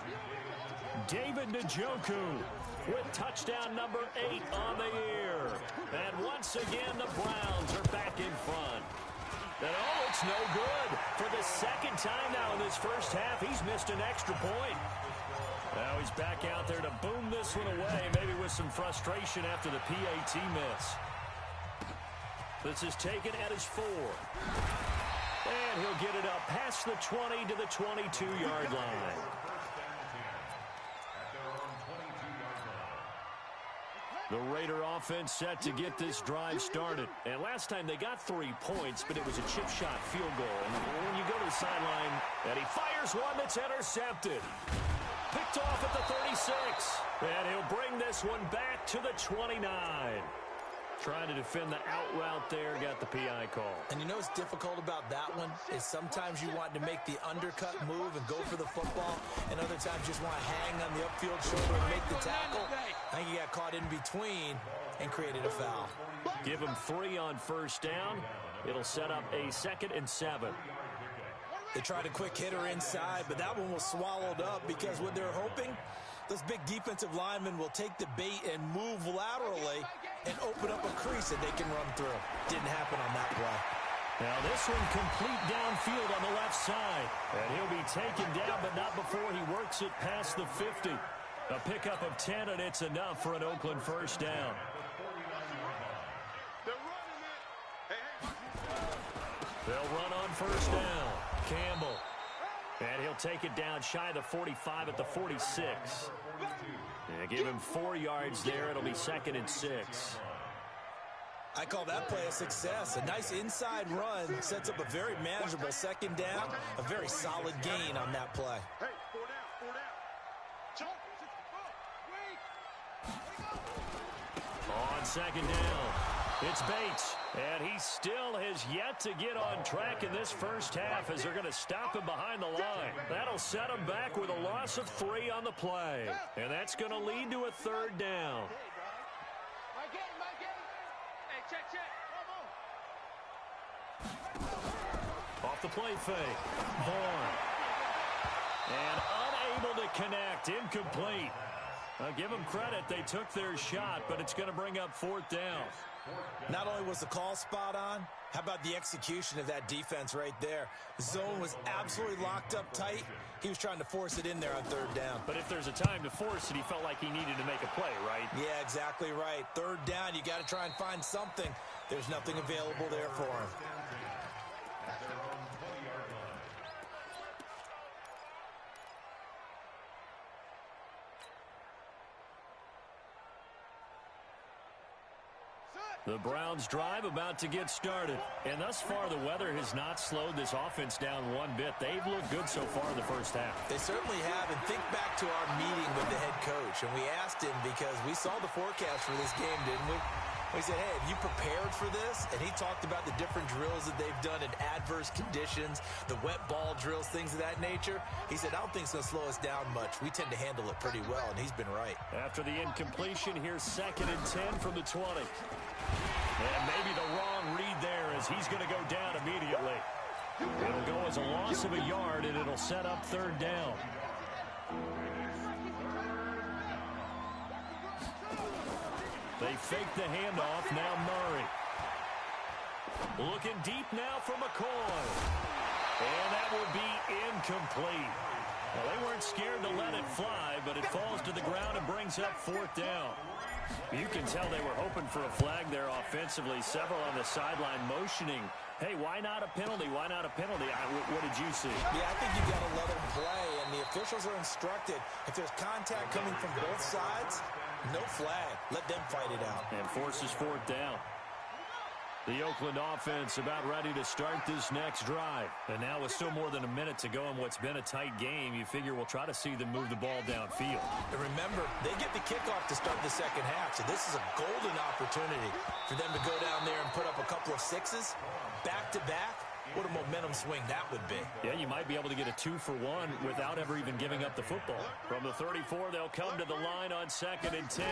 David Njoku with touchdown number 8 on the year. And once again, the Browns are back in front. And oh, it's no good. For the second time now in this first half, he's missed an extra point. Now he's back out there to boom this one away, maybe with some frustration after the PAT miss. This is taken at his 4. And he'll get it up past the 20 to the 22-yard line. The Raider offense set to get this drive started. And last time they got 3 points, but it was a chip shot field goal. And when you go to the sideline, and he fires one that's intercepted. Picked off at the 36. And he'll bring this one back to the 29. Trying to defend the out route there, got the PI call. And you know what's difficult about that one is sometimes you want to make the undercut move and go for the football, and other times you just want to hang on the upfield shoulder and make the tackle. I think he got caught in between and created a foul. Give him 3 on first down. It'll set up a 2nd and 7. They tried a quick hitter inside, but that one was swallowed up because what they're hoping, those big defensive linemen will take the bait and move laterally and open up a crease that they can run through. Didn't happen on that play. Now this one complete downfield on the left side. And he'll be taken down, but not before he works it past the 50. A pickup of 10, and it's enough for an Oakland first down. They'll run on first down. Campbell. And he'll take it down shy of the 45 at the 46. Yeah, give him 4 yards there. It'll be 2nd and 6. I call that play a success. A nice inside run sets up a very manageable second down. A very solid gain on that play. Hey, 4 down. On second down, it's Bates. And he still has yet to get on track in this first half as they're going to stop him behind the line. That'll set him back with a loss of 3 on the play. And that's going to lead to a 3rd down. Hey, check. Off the play fake. Vaughn. And unable to connect. Incomplete. I'll give them credit. They took their shot, but it's going to bring up 4th down. Not only was the call spot on, how about the execution of that defense right there? The zone was absolutely locked up tight. He was trying to force it in there on 3rd down. But if there's a time to force it, he felt like he needed to make a play, right? Yeah, exactly right. 3rd down, you got to try and find something. There's nothing available there for him. The Browns drive about to get started. And thus far, the weather has not slowed this offense down one bit. They've looked good so far in the first half. They certainly have. And think back to our meeting with the head coach. And we asked him because we saw the forecast for this game, didn't we? He said, hey, have you prepared for this? And he talked about the different drills that they've done in adverse conditions, the wet ball drills, things of that nature. He said, I don't think it's going to slow us down much. We tend to handle it pretty well, and he's been right. After the incompletion, here's 2nd and 10 from the 20. And maybe the wrong read there as he's going to go down immediately. It'll go as a loss of a yard, and it'll set up 3rd down. They fake the handoff. Now Murray. Looking deep now for McCoy. And that will be incomplete. Well, they weren't scared to let it fly, but it falls to the ground and brings up 4th down. You can tell they were hoping for a flag there offensively. Several on the sideline motioning, hey, why not a penalty? Why not a penalty? What did you see? Yeah, I think you've got to let them play, and the officials are instructed. If there's contact coming from both sides, no flag. Let them fight it out. And forces 4th down. The Oakland offense about ready to start this next drive. And now with still more than a minute to go in what's been a tight game, you figure we'll try to see them move the ball downfield. And remember, they get the kickoff to start the second half, so this is a golden opportunity for them to go down there and put up a couple of sixes back-to-back. What a momentum swing that would be. Yeah, you might be able to get a 2-for-1 without ever even giving up the football. From the 34, they'll come to the line on 2nd and 10.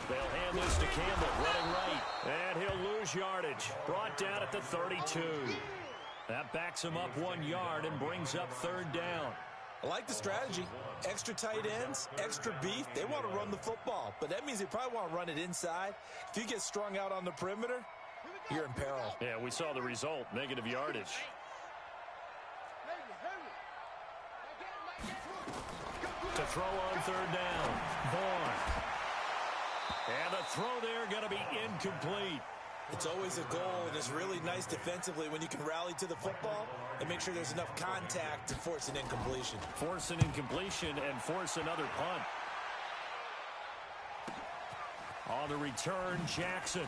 They'll hand this to Campbell, running right. And he'll lose yardage. Brought down at the 32. That backs him up 1 yard and brings up 3rd down. I like the strategy. Extra tight ends, extra beef. They want to run the football, but that means they probably want to run it inside. If you get strung out on the perimeter, you're in peril. Yeah, we saw the result, negative yardage. To throw on 3rd down, Bourne. And the throw there going to be incomplete. It's always a goal, and it's really nice defensively when you can rally to the football and make sure there's enough contact to force an incompletion. Force an incompletion and force another punt. On the return, Jackson.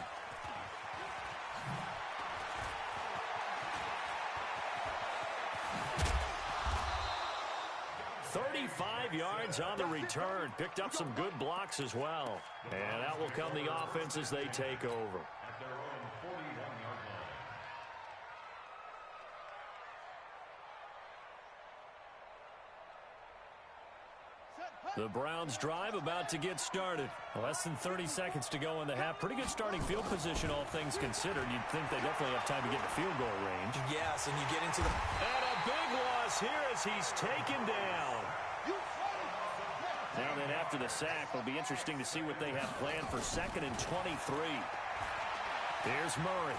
"35 yards on the return." Picked up some good blocks as well. And out will come the offense as they take over. The Browns drive about to get started. Less than 30 seconds to go in the half. Pretty good starting field position, all things considered. You'd think they definitely have time to get the field goal range. Yes, and you get into the... And a big loss here as he's taken down. Now then, after the sack, it'll be interesting to see what they have planned for 2nd and 23. Here's Murray,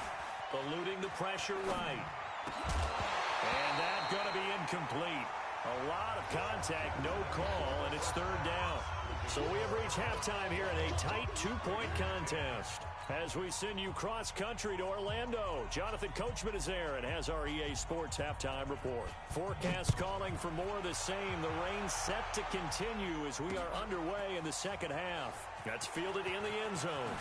eluding the pressure right. And that's going to be incomplete. A lot of contact, no call, and it's 3rd down. So we have reached halftime here in a tight 2-point contest. As we send you cross-country to Orlando, Jonathan Coachman is there and has our EA Sports halftime report. Forecast calling for more of the same. The rain set to continue as we are underway in the second half. That's fielded in the end zone.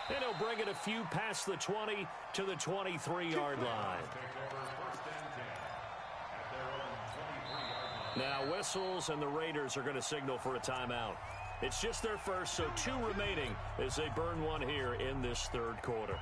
And he'll bring it a few past the 20 to the 23-yard line. Now whistles, and the Raiders are going to signal for a timeout. It's just their first, so 2 remaining as they burn one here in this 3rd quarter.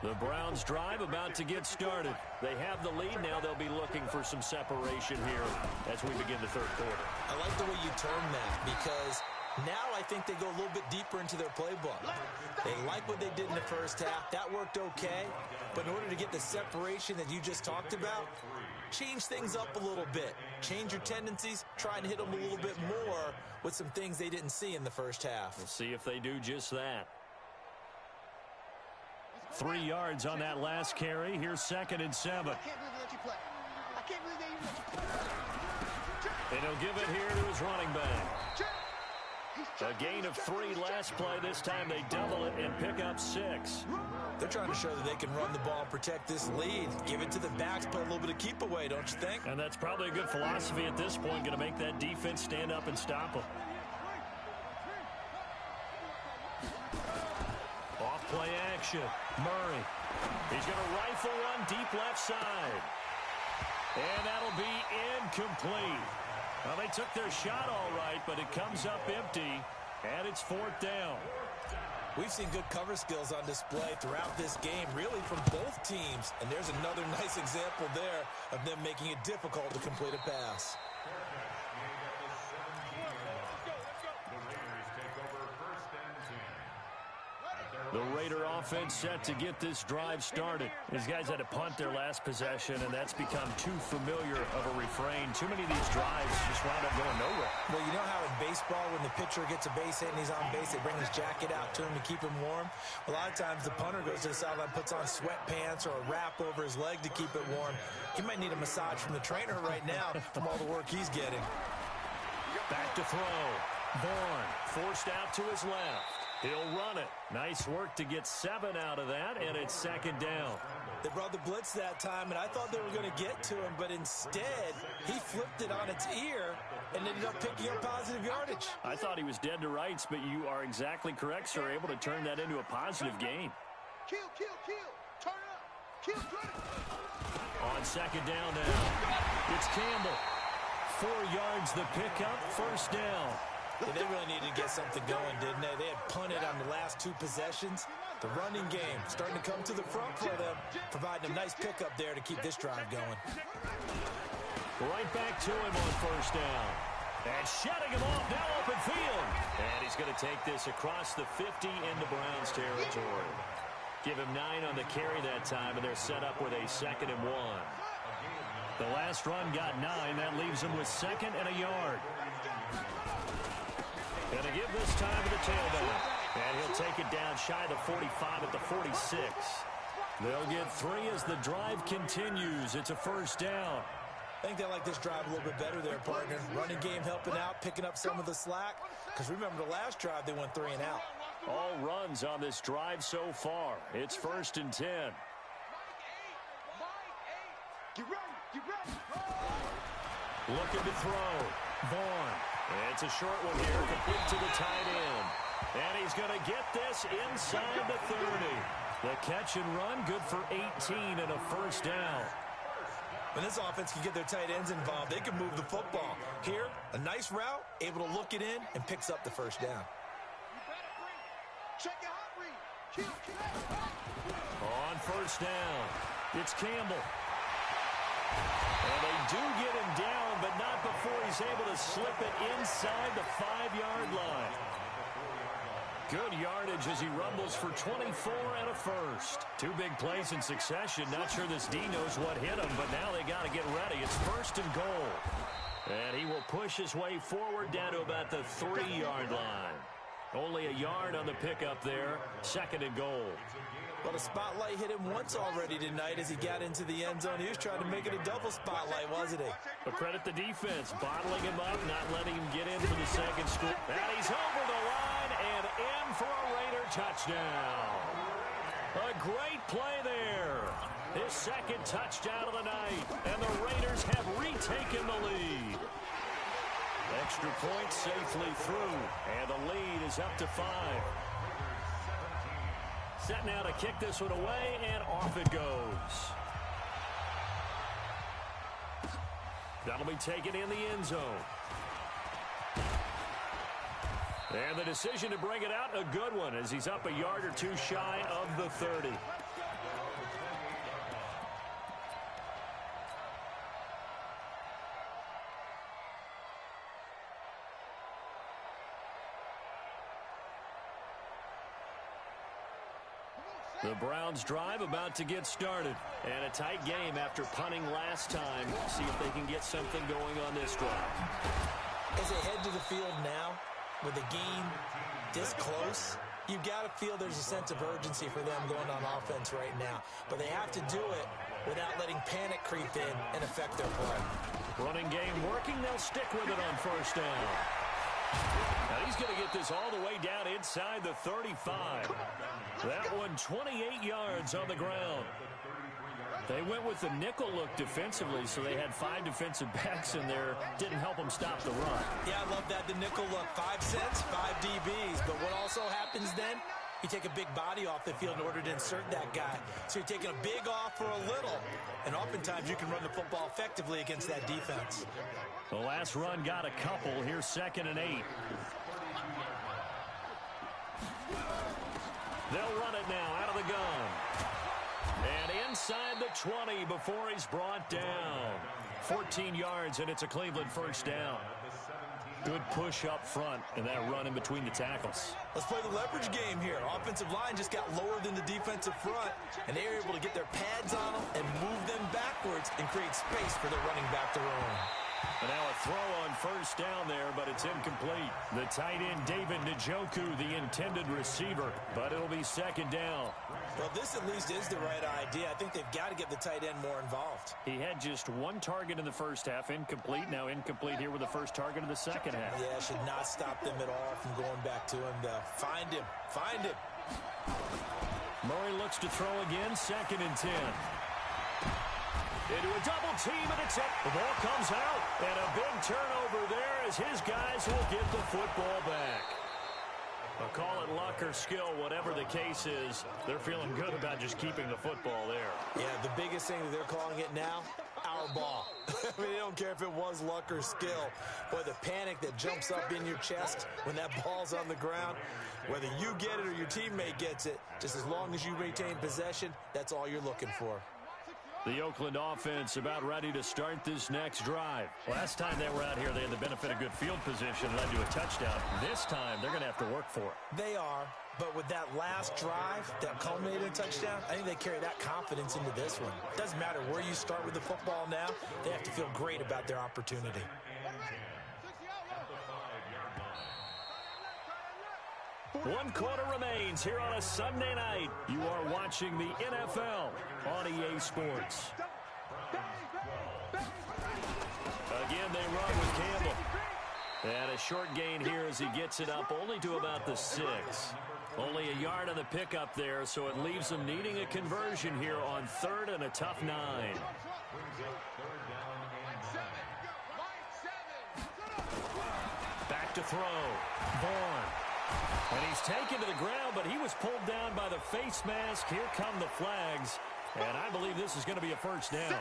The Browns drive about to get started. They have the lead. Now they'll be looking for some separation here as we begin the 3rd quarter. I like the way you term that, because now I think they go a little bit deeper into their playbook. They like what they did in the first half. That worked okay. But in order to get the separation that you just talked about, change things up a little bit. Change your tendencies. Try and hit them a little bit more with some things they didn't see in the first half. We'll see if they do just that. 3 yards on that last carry. Here's 2nd and 7. I can't believe they let you play. I can't believe they even let you play. And he'll give it here to his running back. A gain of 3 last play. This time they double it and pick up 6. They're trying to show that they can run the ball and protect this lead. Give it to the backs, play a little bit of keep away, don't you think? And that's probably a good philosophy at this point. Going to make that defense stand up and stop them. Off play action. Murray. He's going to rifle one deep left side. And that'll be incomplete. Well, they took their shot all right, but it comes up empty, and it's 4th down. We've seen good cover skills on display throughout this game, really from both teams. And there's another nice example there of them making it difficult to complete a pass. The Raider offense set to get this drive started. These guys had to punt their last possession, and that's become too familiar of a refrain. Too many of these drives just wound up going nowhere. Well, you know how in baseball, when the pitcher gets a base hit and he's on base, they bring his jacket out to him to keep him warm? A lot of times the punter goes to the sideline, puts on sweatpants or a wrap over his leg to keep it warm. He might need a massage from the trainer right now from all the work he's getting. Back to throw. Bourne forced out to his left. He'll run it. Nice work to get 7 out of that, and it's 2nd down. They brought the blitz that time, and I thought they were going to get to him, but instead, he flipped it on its ear and ended up picking up positive yardage. I thought he was dead to rights, but you are exactly correct, sir. Able to turn that into a positive gain. Kill. Turn up. Kill, turn it. On 2nd down now, it's Campbell. 4 yards the pickup, 1st down. Yeah, they really needed to get something going, didn't they? They had punted on the last 2 possessions. The running game starting to come to the front for them, providing a nice pickup there to keep this drive going. Right back to him on 1st down. And shutting him off, now open field. And he's going to take this across the 50 into Browns territory. Give him 9 on the carry that time, and they're set up with a 2nd and 1. The last run got 9. That leaves him with 2nd and a yard. Going to give this time to the tailback. And he'll take it down shy of the 45 at the 46. They'll get 3 as the drive continues. It's a 1st down. I think they like this drive a little bit better there, partner. Running game helping out, picking up some of the slack. Because remember the last drive, they went 3 and out. All runs on this drive so far. It's 1st and 10. Get ready. Looking to throw. Bourne. It's a short one here, complete to the tight end. And he's going to get this inside the 30. The catch and run, good for 18 and a 1st down. When this offense can get their tight ends involved, they can move the football. Here, a nice route, able to look it in, and picks up the 1st down. Check your hot read. Kill. On 1st down, it's Campbell. And they do get him down, but not before he's able to slip it inside the 5-yard line. Good yardage as he rumbles for 24 and a 1st. 2 big plays in succession. Not sure this D knows what hit him, but now they got to get ready. It's 1st and goal. And he will push his way forward down to about the 3-yard line. Only a yard on the pickup there. 2nd and goal. Well, the spotlight hit him once already tonight as he got into the end zone. He was trying to make it a double spotlight, wasn't he? But credit the defense, bottling him up, not letting him get in for the 2nd score. And he's over the line and in for a Raider touchdown. A great play there. His 2nd touchdown of the night. And the Raiders have retaken the lead. Extra point safely through. And the lead is up to 5. Set now to kick this one away, and off it goes. That'll be taken in the end zone. And the decision to bring it out, a good one, as he's up a yard or 2 shy of the 30. The Browns drive about to get started. And a tight game after punting last time. See if they can get something going on this drive. As they head to the field now, with the game this close, you've got to feel there's a sense of urgency for them going on offense right now. But they have to do it without letting panic creep in and affect their play. Running game working. They'll stick with it on 1st down. Now he's going to get this all the way down inside the 35. That one 28 yards on the ground. They went with the nickel look defensively, so they had 5 defensive backs in there. Didn't help them stop the run. Yeah, I love that. The nickel look, 5 cents, 5 DBs. But what also happens then? You take a big body off the field in order to insert that guy. So you're taking a big off for a little. And oftentimes you can run the football effectively against that defense. The last run got a couple. Here's 2nd and 8. They'll run it now out of the gun. And inside the 20 before he's brought down. 14 yards, and it's a Cleveland first down. Good push up front and that run in between the tackles. Let's play the leverage game here. Offensive line just got lower than the defensive front, and they were able to get their pads on them and move them backwards and create space for their running back to roam. And now a throw on first down there, but it's incomplete. The tight end, David Njoku, the intended receiver, but it'll be 2nd down. Well, this at least is the right idea. I think they've got to get the tight end more involved. He had just 1 target in the first half, incomplete. Now incomplete here with the first target of the second half. Yeah, should not stop them at all from going back to him. Find him. Find him. Murray looks to throw again, 2nd and 10. Into a double team, and it's up. The ball comes out, and a big turnover there as his guys will get the football back. I'll call it luck or skill, whatever the case is. They're feeling good about just keeping the football there. Yeah, the biggest thing that they're calling it now, our ball. I mean, they don't care if it was luck or skill. Boy, the panic that jumps up in your chest when that ball's on the ground, whether you get it or your teammate gets it, just as long as you retain possession, that's all you're looking for. The Oakland offense about ready to start this next drive. Last time they were out here, they had the benefit of good field position and led to a touchdown. This time, they're going to have to work for it. They are, but with that last drive that culminated in a touchdown, I think they carry that confidence into this one. Doesn't matter where you start with the football now, they have to feel great about their opportunity. 1 quarter remains here on a Sunday night. You are watching the NFL on EA Sports. Again, they run with Campbell. And a short gain here as he gets it up only to about the 6. Only a yard on the pickup there, so it leaves them needing a conversion here on 3rd and a tough 9. Back to throw. Vaughn. And he's taken to the ground, but he was pulled down by the face mask. Here come the flags. And I believe this is going to be a first down.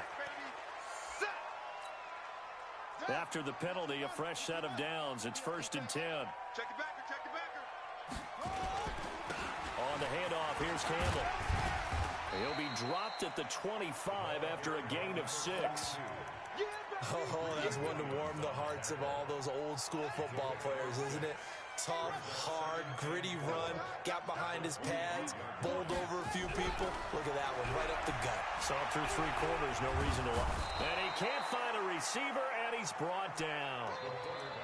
After the penalty, a fresh set of downs. It's 1st and 10. Check it backer, check it backer. On the handoff, here's Campbell. He'll be dropped at the 25 after a gain of 6. Oh, that's one to warm the hearts of all those old school football players, isn't it? Tough, hard, gritty run, got behind his pads, bowled over a few people. Look at that one, right up the gut. Saw through 3 quarters, no reason to lie. And he can't find a receiver, and he's brought down.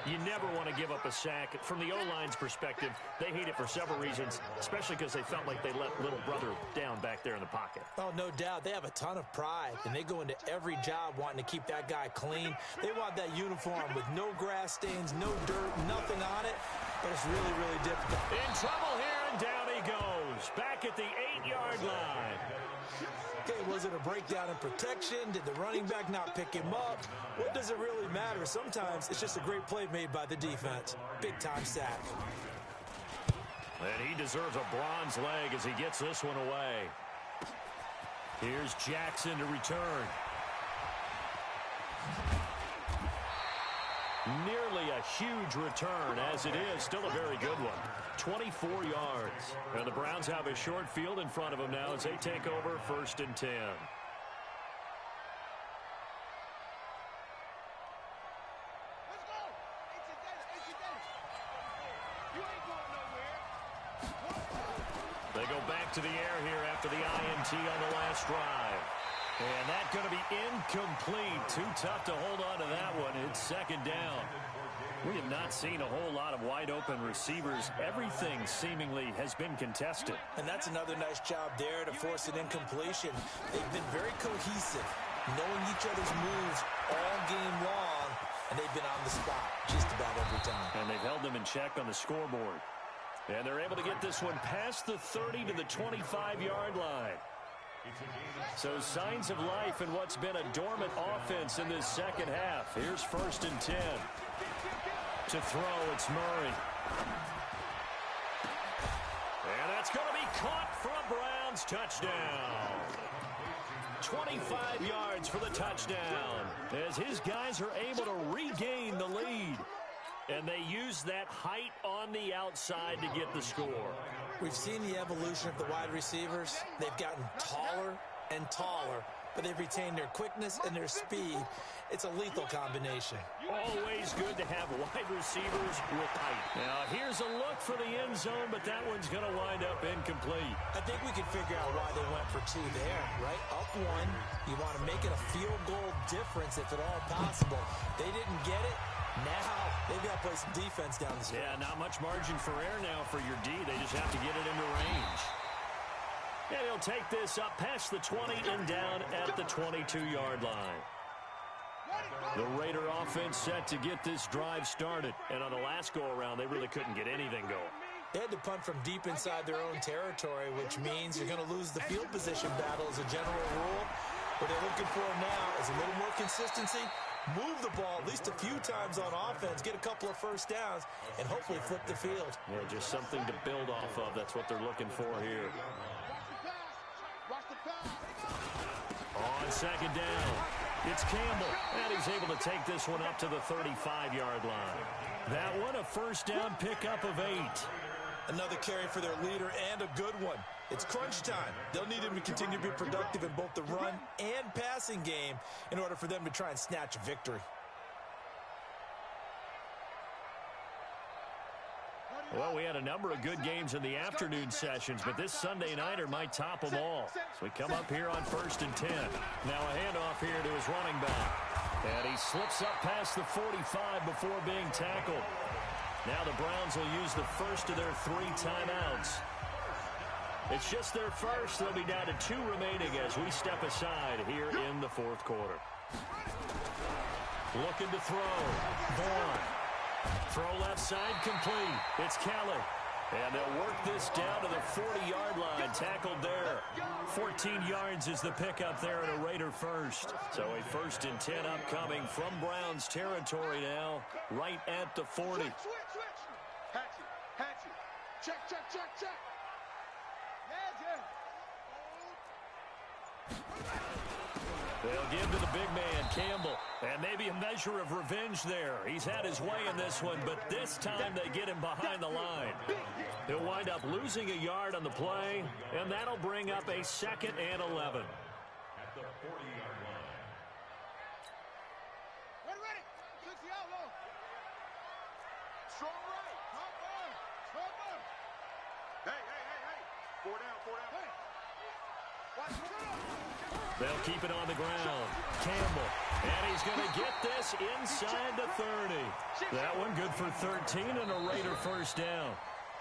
You never want to give up a sack. From the O-line's perspective, they hate it for several reasons, especially because they felt like they let little brother down back there in the pocket. Oh, no doubt. They have a ton of pride, and they go into every job wanting to keep that guy clean. They want that uniform with no grass stains, no dirt, nothing on it, but it's really, really difficult. In trouble here, and down he goes. Back at the 8-yard line. Okay, was it a breakdown in protection? Did the running back not pick him up? What does it really matter? Sometimes it's just a great play made by the defense. Big-time sack. And he deserves a bronze leg as he gets this one away. Here's Jackson to return. Nearly a huge return, as it is. Still a very good one. 24 yards. And the Browns have a short field in front of them now as they take over 1st and 10. They go back to the air here after the INT on the last drive. And that's going to be incomplete. Too tough to hold on to that one. It's 2nd down. We have not seen a whole lot of wide-open receivers. Everything seemingly has been contested. And that's another nice job there to force an incompletion. They've been very cohesive, knowing each other's moves all game long, and they've been on the spot just about every time. And they've held them in check on the scoreboard. And they're able to get this one past the 30 to the 25-yard line. So signs of life in what's been a dormant offense in this second half. Here's 1st and 10. To throw, it's Murray. And that's going to be caught for a Browns touchdown. 25 yards for the touchdown as his guys are able to regain the lead. And they use that height on the outside to get the score. We've seen the evolution of the wide receivers. They've gotten taller and taller, but they've retained their quickness and their speed. It's a lethal combination. Always good to have wide receivers with height. Now, here's a look for the end zone, but that one's going to wind up incomplete. I think we can figure out why they went for two there, right? Up one, you want to make it a field goal difference if at all possible. They didn't get it. Now, they've got to play some defense down the stretch. Yeah, not much margin for error now for your D. They just have to get it into range. And he'll take this up past the 20 and down at the 22-yard line. The Raider offense set to get this drive started. And on the last go-around, they really couldn't get anything going. They had to punt from deep inside their own territory, which means you're going to lose the field position battle as a general rule. What they're looking for now is a little more consistency. Move the ball at least a few times on offense, get a couple of first downs, and hopefully flip the field. Yeah, just something to build off of. That's what they're looking for here. On second down, it's Campbell, and he's able to take this one up to the 35-yard line. That one, a first down pickup of 8. Another carry for their leader and a good one. It's crunch time. They'll need him to continue to be productive in both the run and passing game in order for them to try and snatch a victory. Well, we had a number of good games in the afternoon sessions, but this Sunday nighter might top them all. So we come up here on 1st and 10. Now a handoff here to his running back. And he slips up past the 45 before being tackled. Now the Browns will use the first of their 3 timeouts. It's just their first. They'll be down to 2 remaining as we step aside here in the 4th quarter. Looking to throw. Vaughn. Throw left side complete. It's Kelly. And they'll work this down to the 40-yard line. Tackled there. 14 yards is the pickup there at a Raider first. So a 1st and 10 upcoming from Browns territory now, right at the 40. Switch. Hatchet. Check. They'll give to the big man, Campbell. And maybe a measure of revenge there. He's had his way in this one, but this time they get him behind the line. He'll wind up losing a yard on the play, and that'll bring up a 2nd and 11. At the 40-yard line. Ready. 60 out low. Strong right. Top on. Hey. 4 down. Hey. Watch it. They'll keep it on the ground. Campbell. And he's going to get this inside the 30. That one good for 13 and a Raider first down.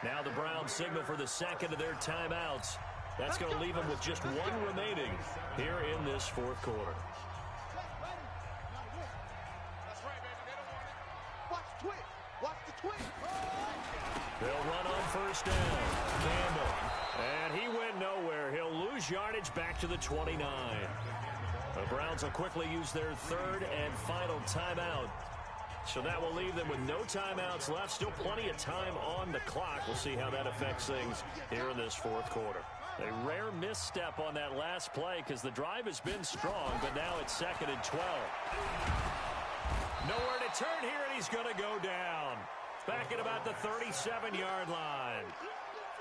Now the Browns signal for the 2nd of their timeouts. That's going to leave them with just 1 remaining here in this 4th quarter. That's right, baby. They don't want it. Watch the twist. They'll run on first down. Campbell. And he went nowhere. He'll lose yardage back to the 29. The Browns will quickly use their 3rd and final timeout. So that will leave them with no timeouts left. Still plenty of time on the clock. We'll see how that affects things here in this 4th quarter. A rare misstep on that last play because the drive has been strong, but now it's 2nd and 12. Nowhere to turn here, and he's going to go down. Back at about the 37-yard line.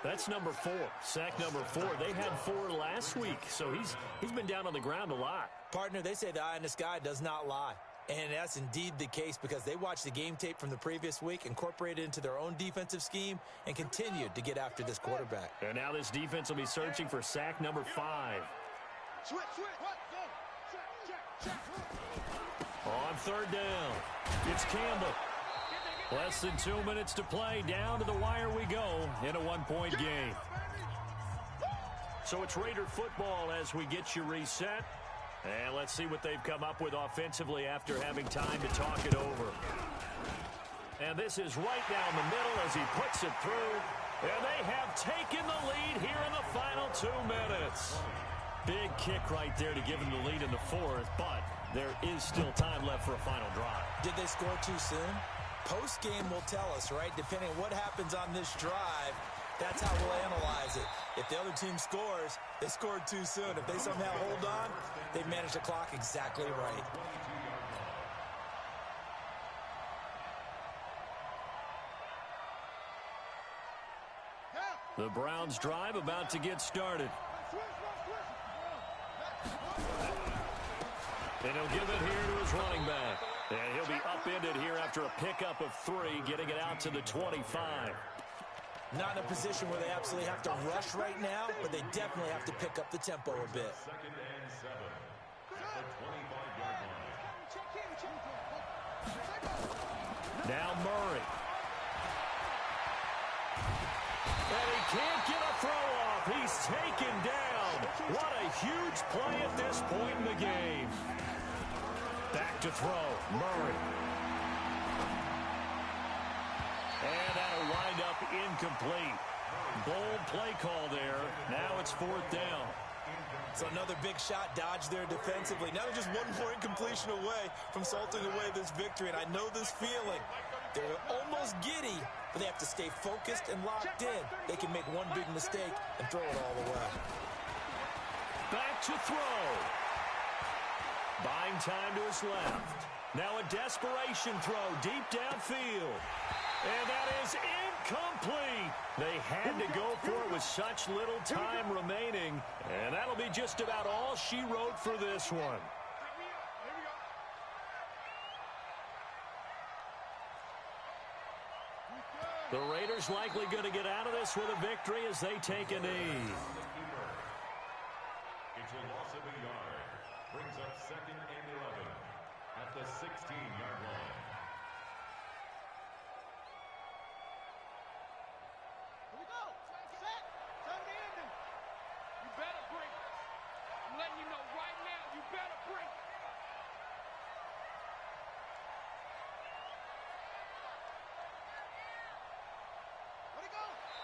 That's number 4, sack number 4. They had 4 last week, so he's been down on the ground a lot. Partner, they say the eye in the sky does not lie. And that's indeed the case because they watched the game tape from the previous week, incorporated it into their own defensive scheme, and continued to get after this quarterback. And now this defense will be searching for sack number 5. Switch. Check. On 3rd down, it's Campbell. Less than 2 minutes to play. Down to the wire we go in a 1-point game. So it's Raider football as we get you reset. And let's see what they've come up with offensively after having time to talk it over. And this is right down the middle as he puts it through. And they have taken the lead here in the final 2 minutes. Big kick right there to give them the lead in the 4th, but there is still time left for a final drive. Did they score too soon? Post-game will tell us, right? Depending on what happens on this drive, That's how we'll analyze it. If the other team scores, they scored too soon. If they somehow hold on, they've managed the clock exactly right. The Browns drive about to get started. And he'll give it here to his running back. And he'll be upended here after a pickup of 3, getting it out to the 25. Not in a position where they absolutely have to rush right now, but they definitely have to pick up the tempo a bit. 2nd and 7 at the 25-yard line. Now Murray. And he can't get a throw off. He's taken down. What a huge play at this point in the game. Back to throw. Murray. And that'll wind up incomplete. Bold play call there. Now it's 4th down. So another big shot dodged there defensively. Now they're just one more incompletion away from salting away this victory. And I know this feeling. They're almost giddy, but they have to stay focused and locked in. They can make one big mistake and throw it all the way. Back to throw. Buying time to his left. Now a desperation throw deep downfield. And that is incomplete. They had to go for it with such little time remaining. And that'll be just about all she wrote for this one. The Raiders likely going to get out of this with a victory as they take a knee. It's a loss of a yard. Brings up 2nd and 11 at the 16-yard line. Here we go. Set. Time to end it. You better break. I'm letting you know right now, you better break.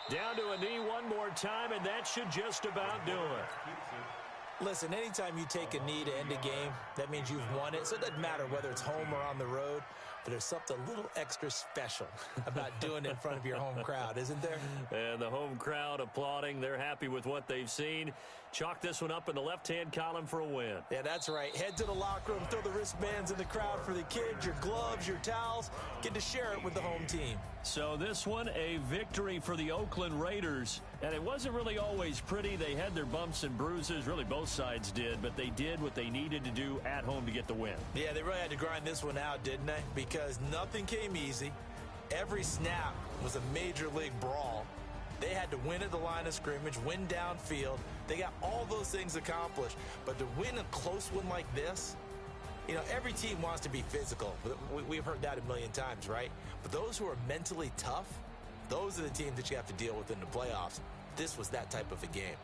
Down to a knee one more time, and that should just about do it. Listen, anytime you take a knee to end a game, that means you've won it. So it doesn't matter whether it's home or on the road, but there's something a little extra special about doing it in front of your home crowd, isn't there? And the home crowd applauding. They're happy with what they've seen. Chalk this one up in the left-hand column for a win. Yeah, that's right. Head to the locker room, throw the wristbands in the crowd for the kids, your gloves, your towels. Get to share it with the home team. So this one, a victory for the Oakland Raiders. And it wasn't really always pretty. They had their bumps and bruises. Really, both sides did. But they did what they needed to do at home to get the win. Yeah, they really had to grind this one out, didn't they? Because nothing came easy. Every snap was a major league brawl. They had to win at the line of scrimmage, win downfield. They got all those things accomplished. But to win a close one like this, you know, every team wants to be physical. We've heard that a million times, right? But those who are mentally tough, those are the teams that you have to deal with in the playoffs. This was that type of a game.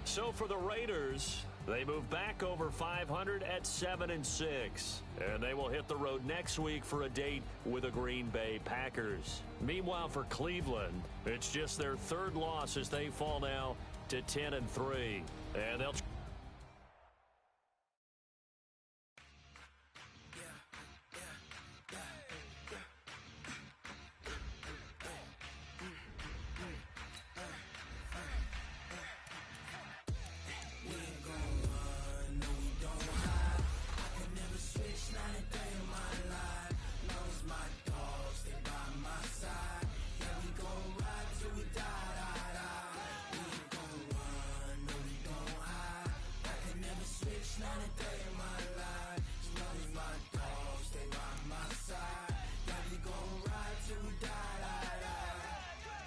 So for the Raiders, they move back over 500 at 7-6. And they will hit the road next week for a date with the Green Bay Packers. Meanwhile, for Cleveland, it's just their 3rd loss as they fall now to 10-3. And they'll...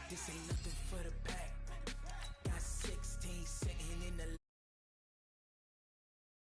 This ain't nothing for the past.